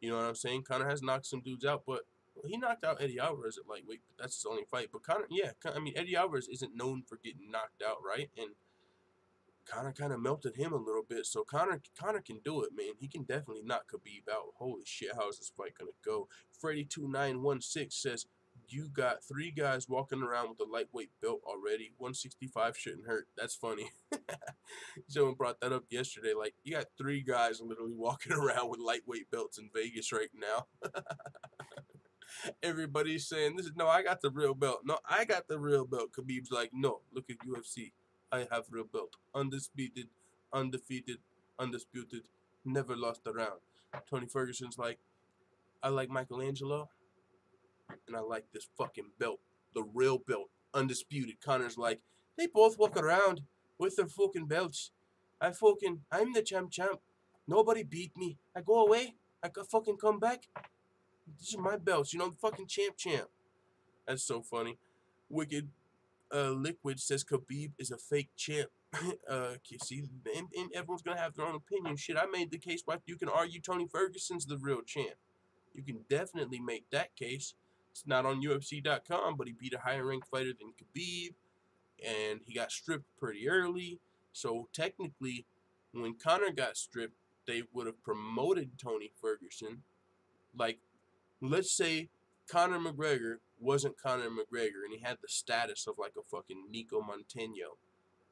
You know what I'm saying? Conor has knocked some dudes out, but he knocked out Eddie Alvarez at lightweight. But that's his only fight. But Conor, yeah, I mean Eddie Alvarez isn't known for getting knocked out, right? And Conor kind of melted him a little bit. So Conor can do it, man. He can definitely knock Khabib out. Holy shit, how is this fight gonna go? Freddy2916 says you got 3 guys walking around with a lightweight belt already. 165 shouldn't hurt. That's funny. Someone brought that up yesterday. Like, you got 3 guys literally walking around with lightweight belts in Vegas right now. Everybody's saying, no, I got the real belt. No, I got the real belt. Khabib's like, no, look at UFC. I have real belt. Undisputed, undefeated, undisputed, never lost a round. Tony Ferguson's like, I like Michelangelo, and I like this fucking belt. The real belt. Undisputed. Conor's like, they both walk around with their fucking belts. I'm the champ. Nobody beat me. I go away. I fucking come back. These are my belts. You know, I'm fucking champ. That's so funny. Wicked Liquid says Khabib is a fake champ. See, and everyone's gonna have their own opinion. Shit, I made the case why you can argue Tony Ferguson's the real champ. You can definitely make that case. It's not on UFC.com, but he beat a higher ranked fighter than Khabib, and he got stripped pretty early. So technically, when Conor got stripped, they would have promoted Tony Ferguson. Like, let's say Conor McGregor wasn't Conor McGregor, and he had the status of like a fucking Nico Montano.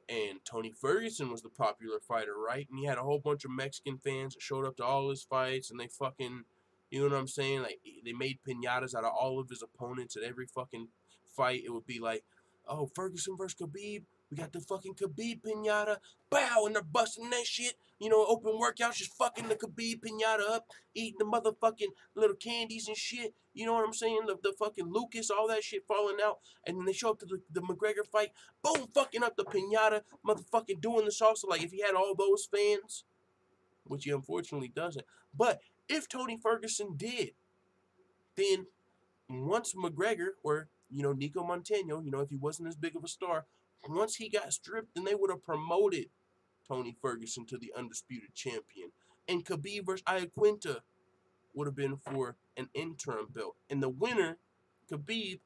And Tony Ferguson was the popular fighter, right? And he had a whole bunch of Mexican fans that showed up to all his fights, and they fucking, you know what I'm saying? Like, they made piñatas out of all of his opponents at every fucking fight. It would be like, oh, Ferguson versus Khabib. We got the fucking Khabib piñata. Bow, and they're busting that shit. You know, open workouts, just fucking the Khabib piñata up, eating the motherfucking little candies and shit. You know what I'm saying? The fucking Lucas, all that shit falling out. And then they show up to the McGregor fight. Boom, fucking up the piñata. Motherfucking doing the salsa. Like, if he had all those fans, which he unfortunately doesn't. But if Tony Ferguson did, then once McGregor, or, you know, Nico Montano, you know, if he wasn't as big of a star, once he got stripped, then they would have promoted Tony Ferguson to the undisputed champion. And Khabib versus Iaquinta would have been for an interim belt. And the winner, Khabib,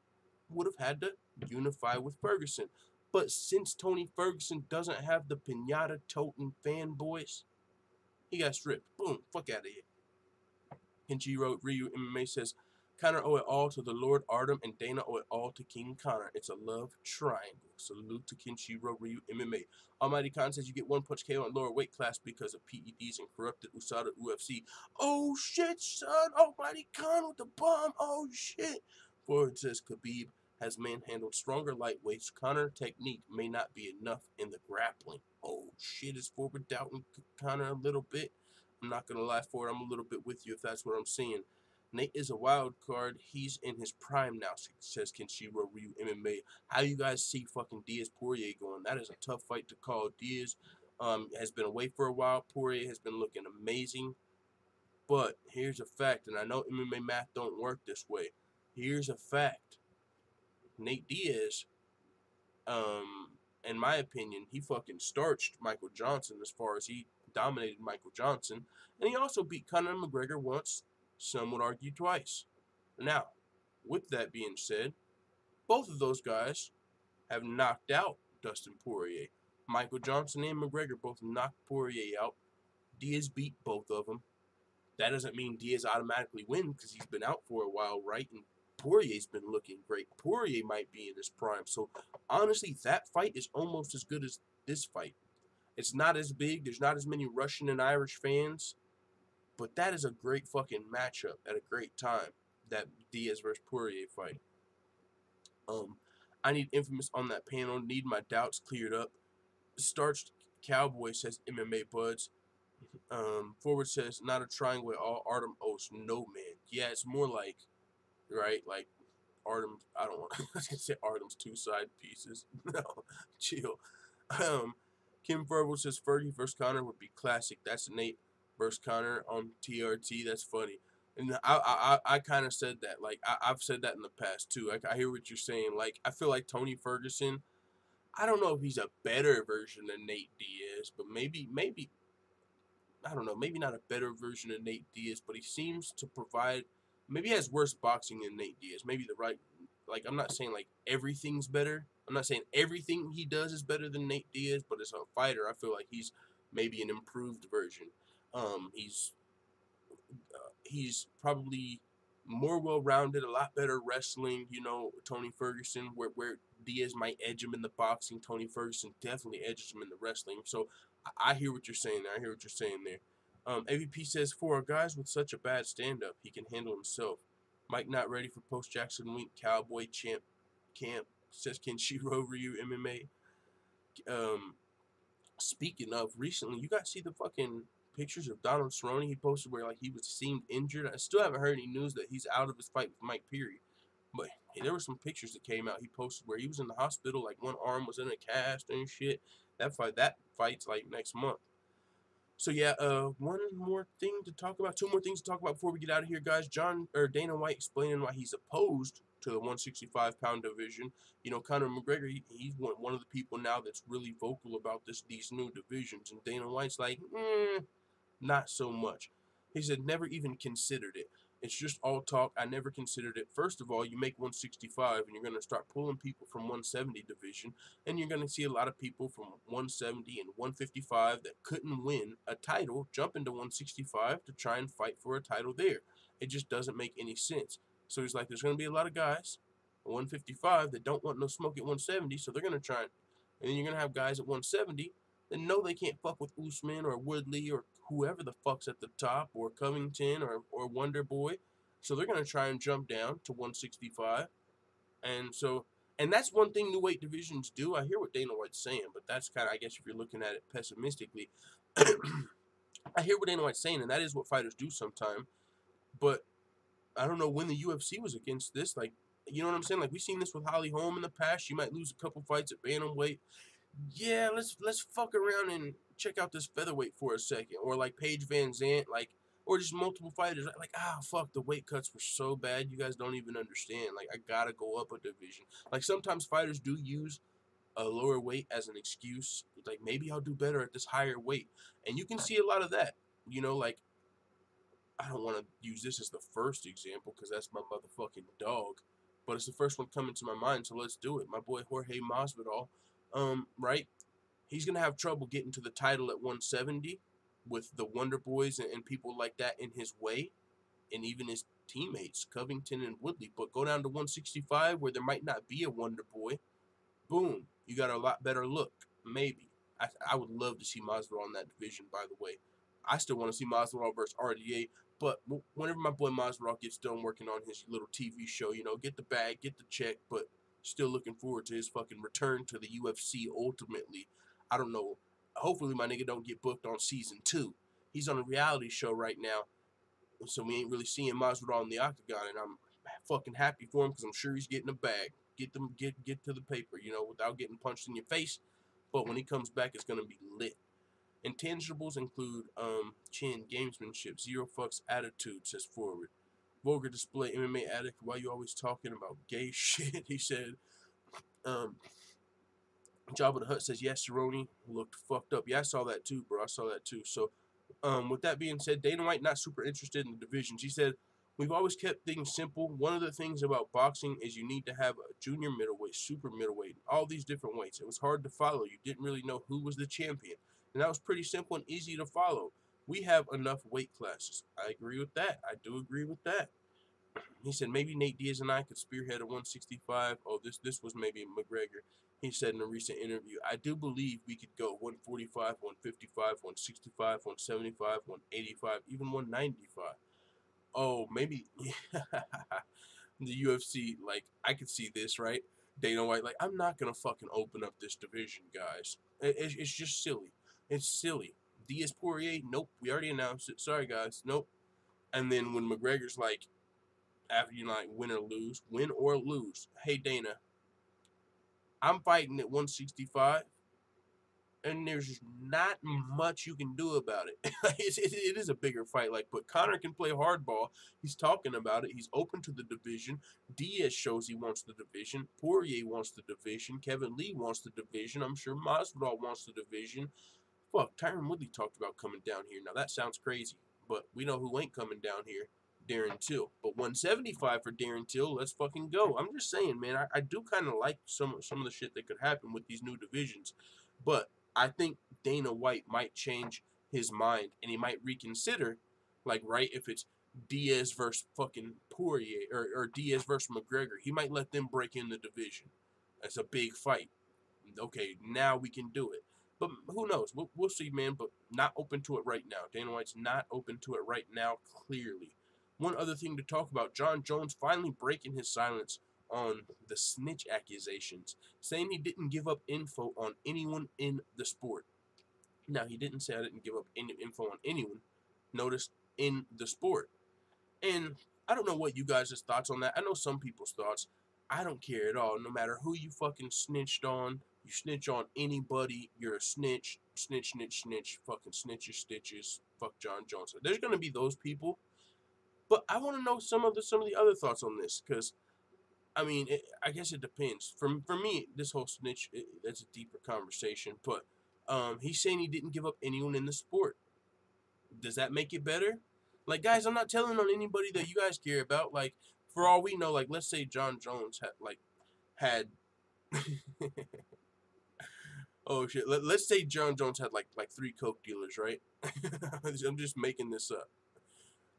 would have had to unify with Ferguson. But since Tony Ferguson doesn't have the piñata-toting fanboys, he got stripped. Boom, fuck out of here. Kenshiro Ryu MMA says, Conor owe it all to the Lord Artem, and Dana owe it all to King Conor. It's a love triangle. Salute to Kenshiro Ryu MMA. Almighty Khan says you get one punch KO in lower weight class because of PEDs and corrupted USADA UFC. Oh shit, son. Almighty Khan with the bomb. Oh shit. Forward says Khabib has manhandled stronger lightweights. Conor technique may not be enough in the grappling. Oh shit, is Forward doubting Conor a little bit? I'm not gonna lie, Forward, I'm a little bit with you if that's what I'm seeing. Nate is a wild card. He's in his prime now, says Kenshiro Ryu MMA. How you guys see fucking Diaz Poirier going? That is a tough fight to call. Diaz has been away for a while. Poirier has been looking amazing. But here's a fact, and I know MMA math don't work this way. Here's a fact. Nate Diaz, in my opinion, he fucking starched Michael Johnson as far as he dominated Michael Johnson. And he also beat Conor McGregor once. Some would argue twice. Now, with that being said, both of those guys have knocked out Dustin Poirier. Michael Johnson and McGregor both knocked Poirier out. Diaz beat both of them. That doesn't mean Diaz automatically wins because he's been out for a while, right? And Poirier's been looking great. Poirier might be in his prime. So, honestly, that fight is almost as good as this fight. It's not as big. There's not as many Russian and Irish fans. But that is a great fucking matchup at a great time, that Diaz versus Poirier fight. I need Infamous on that panel. Need my doubts cleared up. Starched Cowboy says MMA buds. Forward says not a triangle at all. Artem O's no man. Yeah, it's more like, right, like Artem. I don't want to say Artem's two side pieces. No, chill. Kim Verbal says Fergie versus Conor would be classic. That's Nate versus Conor on TRT. That's funny. And I kind of said that. Like I've said that in the past too. Like I hear what you're saying. Like I feel like Tony Ferguson. I don't know if he's a better version than Nate Diaz, but maybe I don't know, maybe not a better version of Nate Diaz, but he seems to provide, maybe he has worse boxing than Nate Diaz. Maybe the right, like, I'm not saying, like, everything's better. I'm not saying everything he does is better than Nate Diaz, but as a fighter, I feel like he's maybe an improved version. He's he's probably more well-rounded, a lot better wrestling, you know, Tony Ferguson, where Diaz might edge him in the boxing, Tony Ferguson definitely edges him in the wrestling. So I hear what you're saying there. I hear what you're saying there. AVP says, for a guys with such a bad stand-up, he can handle himself. Mike not ready for post-Jackson week. Cowboy champ camp says, can Shiro Ryu MMA? Speaking of, recently, you guys see the fucking pictures of Donald Cerrone he posted where, like, he was seemed injured? I still haven't heard any news that he's out of his fight with Mike Perry. But hey, there were some pictures that came out he posted where he was in the hospital, like one arm was in a cast and shit. That fight's like next month. So yeah, one more thing to talk about, two more things to talk about before we get out of here, guys. Dana White explaining why he's opposed to the 165-pound division. You know, Conor McGregor, he's one of the people now that's really vocal about these new divisions, and Dana White's like, not so much. He said, never even considered it. It's just all talk. I never considered it. First of all, you make 165 and you're going to start pulling people from 170 division, and you're going to see a lot of people from 170 and 155 that couldn't win a title jump into 165 to try and fight for a title there. It just doesn't make any sense. So he's like, there's going to be a lot of guys at 155 that don't want no smoke at 170, so they're going to try, and then you're going to have guys at 170 that know they can't fuck with Usman or Woodley or whoever the fuck's at the top, or Covington or Wonder Boy. So they're going to try and jump down to 165. And that's one thing new weight divisions do. I hear what Dana White's saying, but that's kind of, I guess if you're looking at it pessimistically, I hear what Dana White's saying, and that is what fighters do sometimes. But I don't know when the UFC was against this. Like, you know what I'm saying? Like, we've seen this with Holly Holm in the past. You might lose a couple fights at bantamweight. Yeah, let's fuck around and check out this featherweight for a second, or like Paige Van Zandt, like, or just multiple fighters, like, fuck, the weight cuts were so bad, you guys don't even understand, like, I gotta go up a division. Like, sometimes fighters do use a lower weight as an excuse, like, maybe I'll do better at this higher weight, and you can see a lot of that, you know, like, I don't want to use this as the first example because that's my motherfucking dog, but it's the first one coming to my mind, so let's do it. My boy Jorge Masvidal, right? He's going to have trouble getting to the title at 170 with the Wonder Boys and people like that in his way, and even his teammates, Covington and Woodley. But go down to 165 where there might not be a Wonder Boy. Boom. You got a lot better look. Maybe. I would love to see Masvidal in that division, by the way. I still want to see Masvidal versus RDA, but whenever my boy Masvidal gets done working on his little TV show, you know, get the bag, get the check, but still looking forward to his fucking return to the UFC ultimately. I don't know. Hopefully my nigga don't get booked on season 2. He's on a reality show right now, so we ain't really seeing Masvidal in the octagon, and I'm fucking happy for him because I'm sure he's getting a bag. Get to the paper, you know, without getting punched in your face. But when he comes back, it's gonna be lit. Intangibles include chin, gamesmanship, zero fucks attitude, says Forward. Vulgar display, MMA addict, why you always talking about gay shit? He said. Jabba the Hutt says, yes, Cerrone looked fucked up. Yeah, I saw that too, bro. I saw that too. So, with that being said, Dana White not super interested in the divisions. He said, we've always kept things simple. One of the things about boxing is you need to have a junior middleweight, super middleweight, all these different weights. It was hard to follow. You didn't really know who was the champion. And that was pretty simple and easy to follow. We have enough weight classes. I agree with that. I do agree with that. He said, maybe Nate Diaz and I could spearhead a 165. Oh, this was maybe McGregor. He said in a recent interview, I do believe we could go 145, 155, 165, 175, 185, even 195. Oh, maybe the UFC, like, I could see this, right? Dana White, like, I'm not going to fucking open up this division, guys. It's just silly. It's silly. Diaz Poirier, nope, we already announced it. Sorry, guys, nope. And then when McGregor's like, after you like win or lose, hey Dana, I'm fighting at 165, and there's just not much you can do about it. It is a bigger fight, like, but Conor can play hardball. He's talking about it. He's open to the division. Diaz shows he wants the division. Poirier wants the division. Kevin Lee wants the division. I'm sure Masvidal wants the division. Fuck, Tyron Woodley talked about coming down here. Now that sounds crazy, but we know who ain't coming down here. Darren Till. But 175 for Darren Till, let's fucking go. I'm just saying, man, I do kind of like some of the shit that could happen with these new divisions. But I think Dana White might change his mind, and he might reconsider, like, right, if it's Diaz versus fucking Poirier, or Diaz versus McGregor, he might let them break in the division. That's a big fight. Okay, now we can do it. But who knows? We'll see, man, but not open to it right now. Dana White's not open to it right now, clearly. One other thing to talk about, Jon Jones finally breaking his silence on the snitch accusations, saying he didn't give up info on anyone in the sport. Now, he didn't say I didn't give up any info on anyone. Notice, in the sport. And I don't know what you guys' thoughts on that. I know some people's thoughts. I don't care at all. No matter who you fucking snitched on, you snitch on anybody, you're a snitch. Snitch, snitch, snitch. Fucking snitches, stitches. Fuck Jon Jones. There's gonna be those people. But I want to know some of the other thoughts on this, because I mean, I guess it depends. For me, this whole snitch, that's a deeper conversation. But he's saying he didn't give up anyone in the sport. Does that make it better? Like, guys, I'm not telling on anybody that you guys care about. Like, for all we know, like, let's say Jon Jones had oh shit. Let's say Jon Jones had like 3 coke dealers, right? I'm just making this up.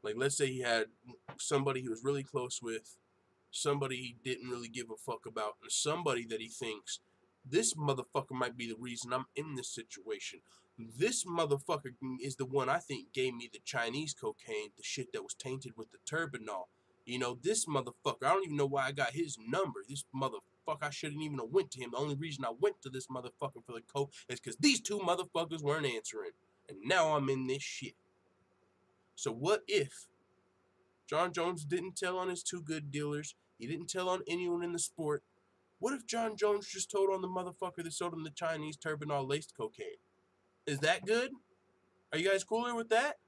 Like, let's say he had somebody he was really close with, somebody he didn't really give a fuck about, and somebody that he thinks, this motherfucker might be the reason I'm in this situation. This motherfucker is the one I think gave me the Chinese cocaine, the shit that was tainted with the turbinol. You know, this motherfucker, I don't even know why I got his number. This motherfucker, I shouldn't even have went to him. The only reason I went to this motherfucker for the coke is because these 2 motherfuckers weren't answering. And now I'm in this shit. So what if Jon Jones didn't tell on his 2 good dealers? He didn't tell on anyone in the sport. What if Jon Jones just told on the motherfucker that sold him the Chinese turbinol laced cocaine? Is that good? Are you guys cooler with that?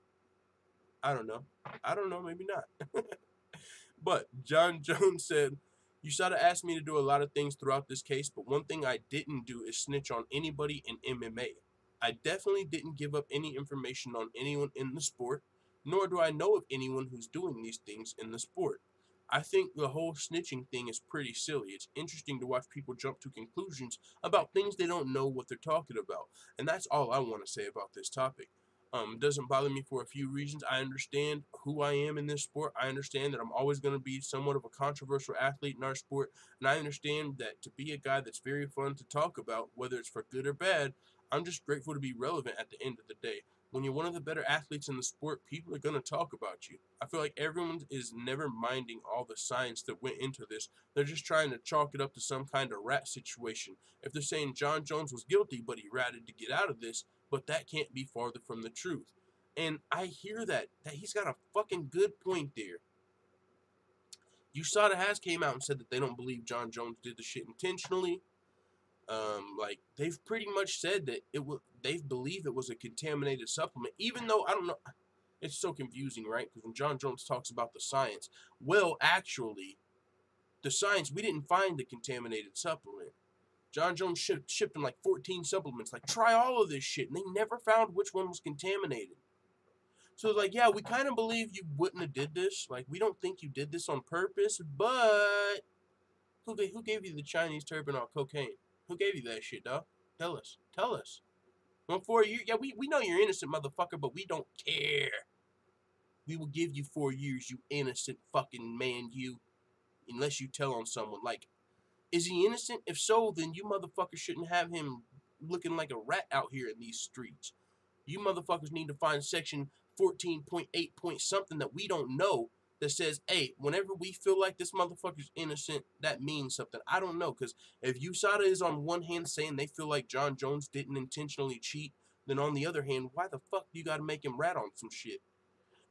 I don't know. Maybe not. But Jon Jones said, you sort of asked me to do a lot of things throughout this case, but one thing I didn't do is snitch on anybody in MMA. I definitely didn't give up any information on anyone in the sport, nor do I know of anyone who's doing these things in the sport. I think the whole snitching thing is pretty silly. It's interesting to watch people jump to conclusions about things they don't know what they're talking about. And that's all I want to say about this topic. It doesn't bother me for a few reasons. I understand who I am in this sport. I understand that I'm always going to be somewhat of a controversial athlete in our sport. And I understand that to be a guy that's very fun to talk about, whether it's for good or bad, I'm just grateful to be relevant at the end of the day. When you're one of the better athletes in the sport, people are going to talk about you. I feel like everyone is never minding all the science that went into this. They're just trying to chalk it up to some kind of rat situation. If they're saying Jon Jones was guilty, but he ratted to get out of this, but that can't be farther from the truth. And I hear that he's got a fucking good point there. USADA has came out and said that they don't believe Jon Jones did the shit intentionally. Like, they've pretty much said that they believe it was a contaminated supplement, even though, I don't know, it's so confusing, right? Because when Jon Jones talks about the science, well, actually, the science, we didn't find the contaminated supplement. Jon Jones shipped them like 14 supplements, like, try all of this shit, and they never found which one was contaminated. So, like, yeah, we kind of believe you wouldn't have did this. Like, we don't think you did this on purpose, but who gave you the Chinese turbinol cocaine? Who gave you that shit, dog? Tell us. Well, 4 years, yeah, we know you're innocent, motherfucker, but we don't care. We will give you 4 years, you innocent fucking man, you. Unless you tell on someone. Like, is he innocent? If so, then you motherfuckers shouldn't have him looking like a rat out here in these streets. You motherfuckers need to find section 14.8 point something that we don't know that says, hey, whenever we feel like this motherfucker's innocent, that means something. I don't know, because if USADA is on one hand saying they feel like Jon Jones didn't intentionally cheat, then on the other hand, why the fuck do you got to make him rat on some shit?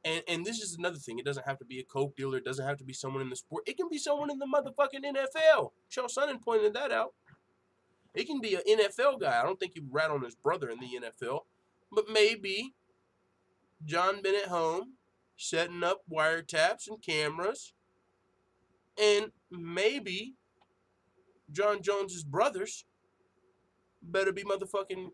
And this is another thing. It doesn't have to be a coke dealer. It doesn't have to be someone in the sport. It can be someone in the motherfucking NFL. Chael Sonnen pointed that out. It can be an NFL guy. I don't think he would rat on his brother in the NFL. But maybe John been at home setting up wiretaps and cameras. And maybe Jon Jones's brothers better be motherfucking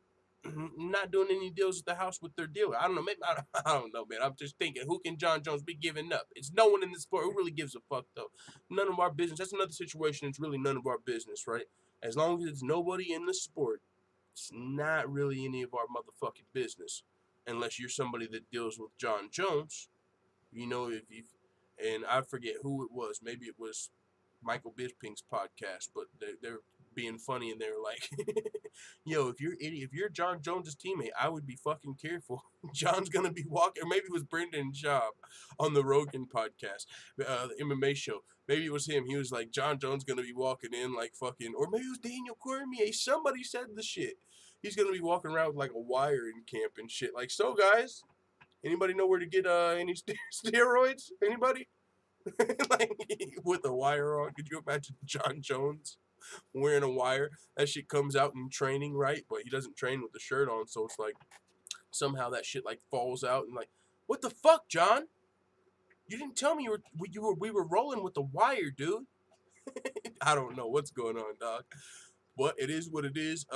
not doing any deals at the house with their dealer. I don't know. Maybe I don't know, man. I'm just thinking, who can Jon Jones be giving up? It's no one in the sport who really gives a fuck, though. None of our business. That's another situation. It's really none of our business, right? As long as it's nobody in the sport, it's not really any of our motherfucking business, unless you're somebody that deals with Jon Jones. You know, if you and I forget who it was. Maybe it was Michael Bisping's podcast, but they're being funny and they're like, yo, if you're Jon Jones' teammate, I would be fucking careful. John's gonna be walking, or maybe it was Brendan Schaub on the Rogan podcast, the MMA show. Maybe it was him. He was like, Jon Jones gonna be walking in like fucking, or maybe it was Daniel Cormier. Somebody said the shit. He's gonna be walking around with like a wire in camp and shit. Like, so guys, anybody know where to get any steroids? Anybody? Like, with a wire on. Could you imagine Jon Jones wearing a wire? That shit comes out in training, right? But he doesn't train with the shirt on, so it's like somehow that shit like falls out and like, what the fuck, John? You didn't tell me we were rolling with the wire, dude. I don't know what's going on, dog. But it is what it is.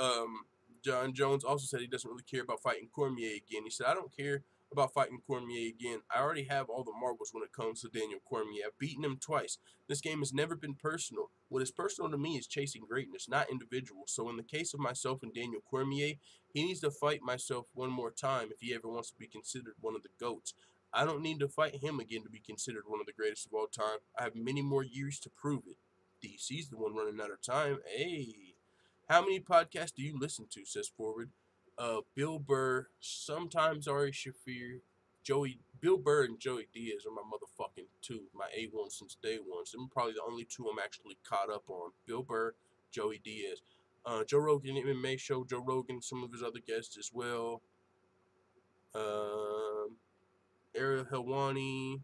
Jon Jones also said he doesn't really care about fighting Cormier again. He said, I don't care about fighting Cormier again. I already have all the marbles when it comes to Daniel Cormier. I've beaten him twice. This game has never been personal. What is personal to me is chasing greatness, not individuals. So in the case of myself and Daniel Cormier, he needs to fight myself one more time if he ever wants to be considered one of the GOATs. I don't need to fight him again to be considered one of the greatest of all time. I have many more years to prove it. DC's the one running out of time. Hey, how many podcasts do you listen to, says Forward? Bill Burr, sometimes Ari Shaffir, Bill Burr and Joey Diaz are my motherfucking two, my A1 since day one. So I'm probably the only two I'm actually caught up on. Bill Burr, Joey Diaz. Joe Rogan MMA show, Joe Rogan, some of his other guests as well. Ariel Helwani.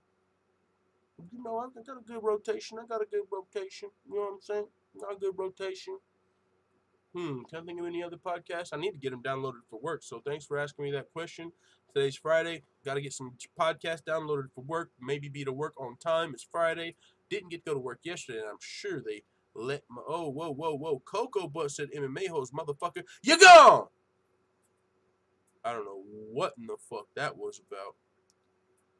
You know, I got a good rotation. You know what I'm saying? Got a good rotation. Can't think of any other podcasts. I need to get them downloaded for work. So thanks for asking me that question. Today's Friday. Got to get some podcasts downloaded for work. Maybe be to work on time. It's Friday. Didn't get to go to work yesterday, and I'm sure they let my... Oh, whoa. Cocoa Butt said MMA host, motherfucker. You gone! I don't know what in the fuck that was about.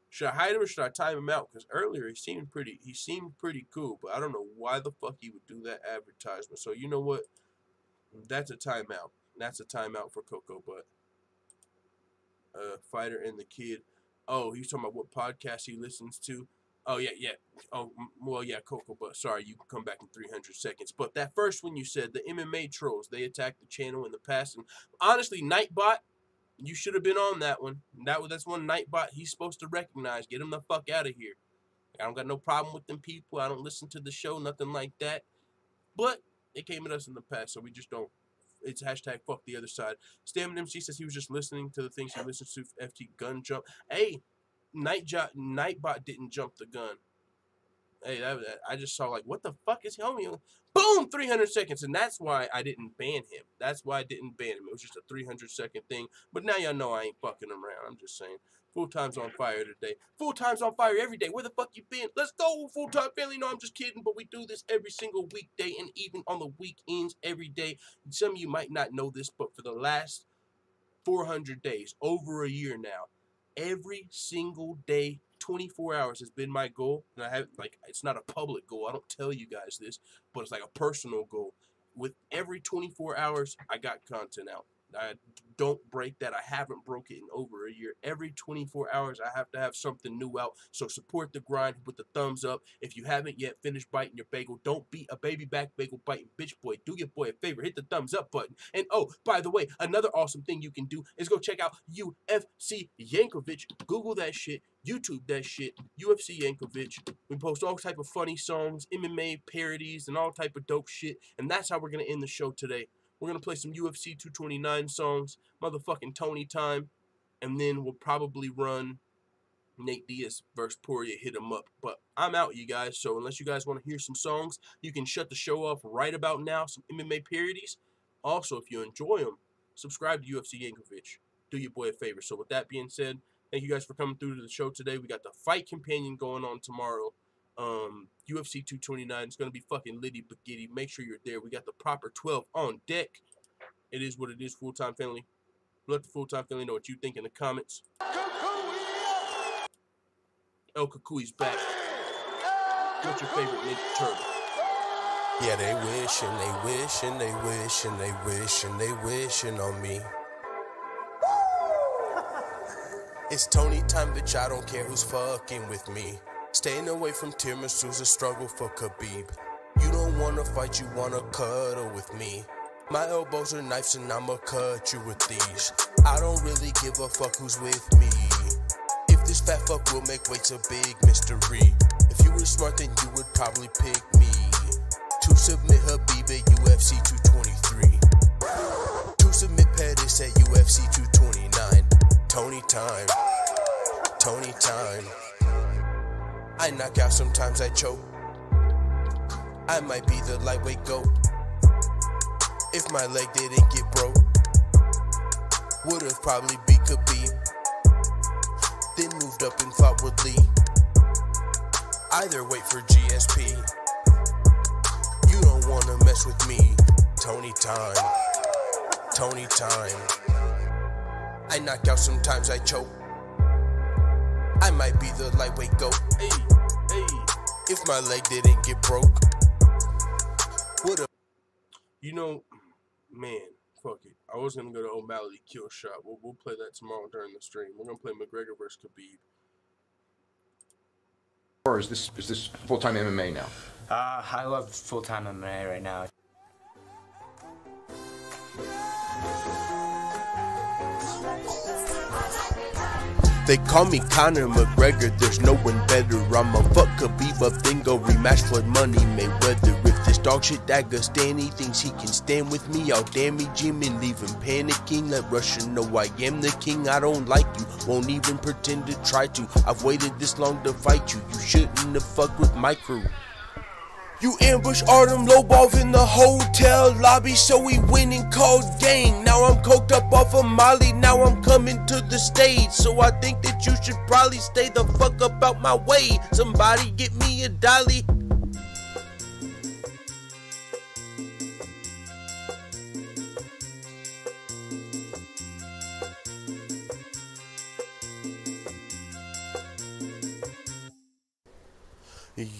Should I hide him or should I time him out? Because earlier he seemed pretty cool, but I don't know why the fuck he would do that advertisement. So you know what? That's a timeout. That's a timeout for Cocoa Butt. Fighter and the Kid. Oh, he's talking about what podcast he listens to. Oh, yeah. Oh, well, yeah, Cocoa Butt. Sorry, you can come back in 300 seconds. But that first one you said, the MMA trolls, they attacked the channel in the past. And honestly, Nightbot, you should have been on that one. That's one Nightbot he's supposed to recognize. Get him the fuck out of here. I don't got no problem with them people. I don't listen to the show, nothing like that. But it came at us in the past, so we just don't. It's hashtag fuck the other side. Stamina MC says he was just listening to the things he listens to. FT gun jump. Hey, Nightbot didn't jump the gun. Hey, I just saw like, what the fuck is homie? Boom, 300 seconds, and that's why I didn't ban him. That's why I didn't ban him. It was just a 300-second thing. But now y'all know I ain't fucking around. I'm just saying. Full Time's on fire today. Full Time's on fire every day. Where the fuck you been? Let's go, Full Time family. No, I'm just kidding, but we do this every single weekday and even on the weekends every day. Some of you might not know this, but for the last 400 days, over a year now, every single day, 24 hours has been my goal. And I have, like, it's not a public goal. I don't tell you guys this, but it's like a personal goal. With every 24 hours, I got content out. I don't break that. I haven't broke it in over a year. Every 24 hours, I have to have something new out. So support the grind with the thumbs up. If you haven't yet finished biting your bagel, don't be a baby back bagel biting bitch boy. Do your boy a favor. Hit the thumbs up button. And oh, by the way, another awesome thing you can do is go check out UFC Yankovic. Google that shit. YouTube that shit. UFC Yankovic. We post all type of funny songs, MMA parodies, and all type of dope shit. And that's how we're going to end the show today. We're going to play some UFC 229 songs, motherfucking Tony time, and then we'll probably run Nate Diaz versus Poirier, hit him up. But I'm out, you guys, so unless you guys want to hear some songs, you can shut the show off right about now, some MMA parodies. Also, if you enjoy them, subscribe to UFC Yankovic. Do your boy a favor. So with that being said, thank you guys for coming through to the show today. We got the Fight Companion going on tomorrow. UFC 229 is going to be fucking litty bagitty. Make sure you're there. We got the proper 12 on deck. It is what it is, full-time family. Let the full-time family know what you think in the comments. El Cucui's back. What's your favorite Ninja Turtle? Yeah, they wish and they wish and they wish and they wish and they wishing on me. It's Tony time, bitch, I don't care who's fucking with me. Staying away from tiramisu's a struggle for Khabib. You don't wanna fight, you wanna cuddle with me. My elbows are knives and I'ma cut you with these. I don't really give a fuck who's with me. If this fat fuck will make weights a big mystery. If you were smart, then you would probably pick me to submit Khabib at UFC 223. To submit Pettis at UFC 229. Tony time. Tony time. I knock out, sometimes I choke. I might be the lightweight GOAT. If my leg didn't get broke, would've probably beat Khabib. Then moved up and fought with Lee. Either wait for GSP. You don't wanna mess with me. Tony time. Tony time. I knock out, sometimes I choke. I might be the lightweight GOAT. Hey, hey. If my leg didn't get broke, would've. You know, man, fuck it. I was going to go to O'Malley Kill Shot. We'll play that tomorrow during the stream. We're going to play McGregor versus Khabib. Or is this full-time MMA now? I love full-time MMA right now. They call me Conor McGregor, there's no one better. I'ma fuck Khabib up, then go rematch Floyd Money Mayweather. If this dog shit Dagestani thinks he can stand with me, I'll damage him and leave him panicking. Let Russia know I am the king. I don't like you, won't even pretend to try to. I've waited this long to fight you, you shouldn't have fucked with my crew. You ambush Artem Lobov in the hotel lobby, so we went and called gang. Now I'm coked up off of Molly, now I'm coming to the stage. So I think that you should probably stay the fuck up out my way. Somebody get me a dolly.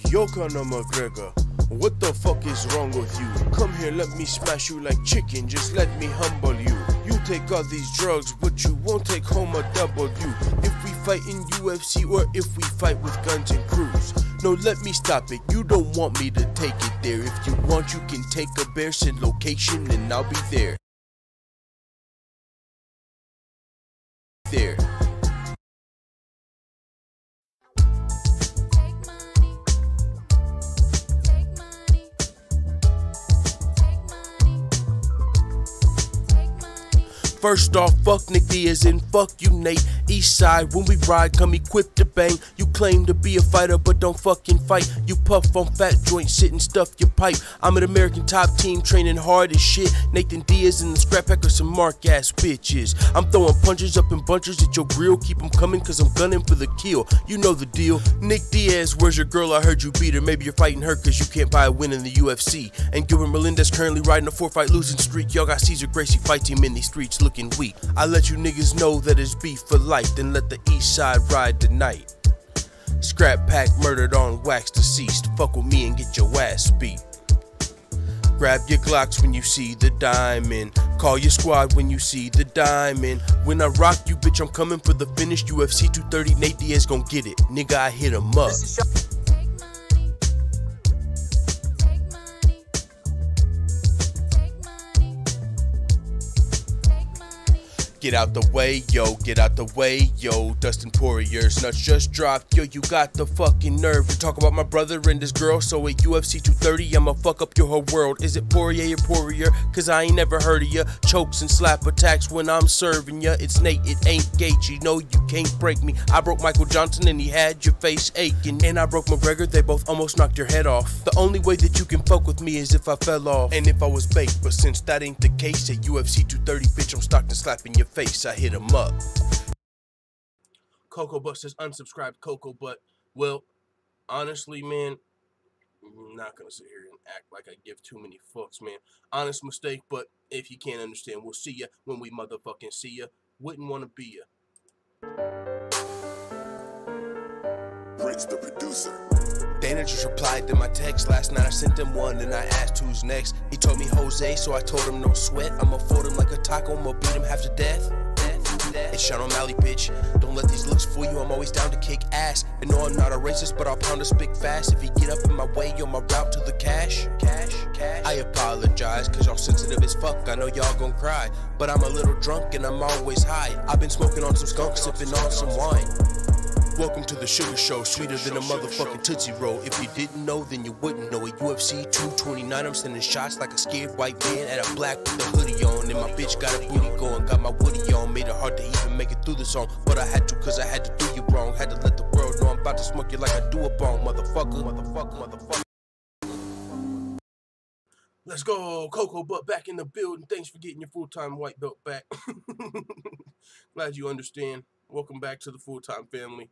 Yo, Conor McGregor, what the fuck is wrong with you? Come here, let me smash you like chicken, just let me humble you. You take all these drugs, but you won't take home a W. If we fight in UFC or if we fight with guns and crews. No, let me stop it, you don't want me to take it there. If you want, you can take a bear, send location, and I'll be there. There. First off, fuck Nick Diaz and fuck you, Nate. East side, when we ride, come equipped to bang. You claim to be a fighter, but don't fucking fight. You puff on fat joints, sit and stuff your pipe. I'm an American top team, training hard as shit. Nathan Diaz and the scrap pack are some mark ass bitches. I'm throwing punches up in bunches at your grill. Keep them coming, cause I'm gunning for the kill. You know the deal. Nick Diaz, where's your girl? I heard you beat her. Maybe you're fighting her cause you can't buy a win in the UFC. And Gilbert Melendez currently riding a 4-fight losing streak. Y'all got Cesar Gracie fight team in these streets looking weak. I let you niggas know that it's beef for life, then let the east side ride tonight. Scrap pack murdered on wax deceased. Fuck with me and get your ass beat. Grab your Glocks when you see the diamond. Call your squad when you see the diamond. When I rock you, bitch, I'm coming for the finish. UFC 230, Nate Diaz gon' get it. Nigga, I hit him up. Get out the way, yo, get out the way, yo. Dustin Poirier's nuts just dropped, yo, you got the fucking nerve to talk about my brother and this girl. So at UFC 230, I'ma fuck up your whole world. Is it Poirier or Poirier? Cause I ain't never heard of ya. Chokes and slap attacks when I'm serving ya. It's Nate, it ain't Gage, you know you can't break me. I broke Michael Johnson and he had your face aching. And I broke McGregor, they both almost knocked your head off. The only way that you can fuck with me is if I fell off and if I was baked. But since that ain't the case, at UFC 230, bitch, I'm stocked and slapping your face. I hit him up. Cocoa Butt says unsubscribed Cocoa Butt. Well, honestly, man, I'm not gonna sit here and act like I give too many fucks, man. Honest mistake, but if you can't understand, we'll see ya when we motherfucking see ya. Wouldn't wanna be ya. Rich the producer. Dana just replied to my text last night. I sent him one and I asked who's next. He told me Jose, so I told him no sweat. I'ma fold him like a taco, I'ma beat him half to death. It's Sean O'Malley, bitch. Don't let these looks fool you. I'm always down to kick ass. And no, I'm not a racist, but I'll pound a spick fast. If you get up in my way, on my route to the cash. I apologize, cause y'all sensitive as fuck. I know y'all gon' cry, but I'm a little drunk and I'm always high. I've been smoking on some skunk, sipping on some wine. Welcome to the Sugar Show, sweeter than a motherfucking Tootsie Roll. If you didn't know, then you wouldn't know. At UFC 229, I'm sending shots like a scared white man at a black with a hoodie on. And my bitch got a booty going, got my woody on. Made it hard to even make it through the song, but I had to cause I had to do you wrong. Had to let the world know I'm about to smoke you like I do a bong, motherfucker. Let's go, Cocoa Butt back in the building. Thanks for getting your full-time white belt back. Glad you understand. Welcome back to the full-time family.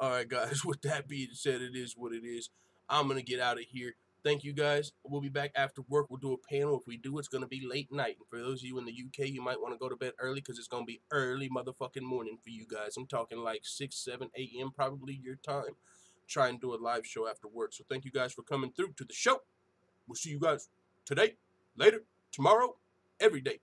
All right, guys, with that being said, it is what it is. I'm going to get out of here. Thank you, guys. We'll be back after work. We'll do a panel. If we do, it's going to be late night. And for those of you in the UK, you might want to go to bed early because it's going to be early motherfucking morning for you guys. I'm talking like 6, 7, 8 a.m. probably your time. Try and do a live show after work. So thank you guys for coming through to the show. We'll see you guys today, later, tomorrow, every day.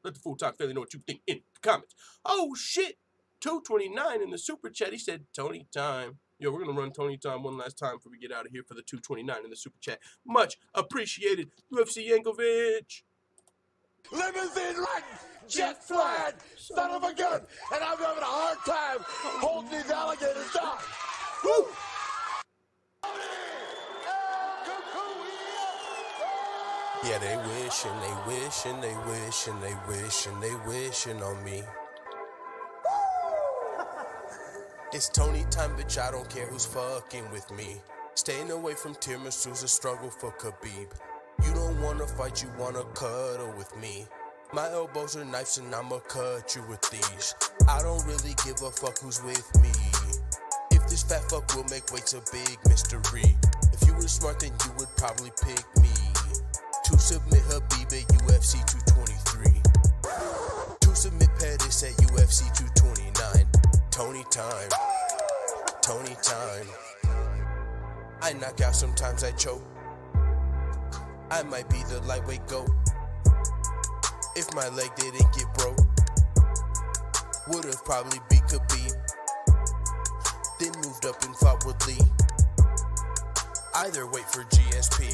Let the full-time family know what you think in the comments. Oh, shit. 229 in the super chat. He said Tony time. Yo, we're gonna run Tony time one last time before we get out of here for the 229 in the super chat. Much appreciated, UFC Yankovic. Limousine riding, jet flying, son of a gun, and I'm having a hard time holding these alligators down. Woo! Yeah, they wishing, they wishing, they wishing, they wishing, they wishing on me. It's Tony time, bitch, I don't care who's fucking with me. Staying away from tiramisu's a struggle for Khabib. You don't wanna fight, you wanna cuddle with me. My elbows are knives and I'ma cut you with these. I don't really give a fuck who's with me. If this fat fuck will make weights a big mystery. If you were smart, then you would probably pick me. To submit Khabib at UFC 223. To submit Pettis at UFC 229. Tony time, Tony time. I knock out, sometimes I choke. I might be the lightweight GOAT. If my leg didn't get broke, would've probably beat Khabib. Then moved up and fought with Lee. Either wait for GSP.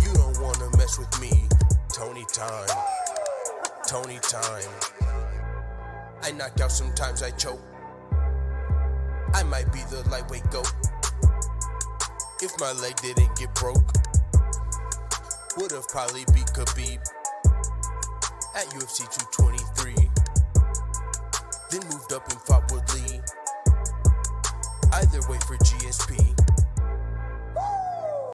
You don't wanna mess with me. Tony time, Tony time. I knock out, sometimes I choke. I might be the lightweight GOAT. If my leg didn't get broke, would've probably beat Khabib at UFC 223. Then moved up and fought with Lee. Either wait for GSP.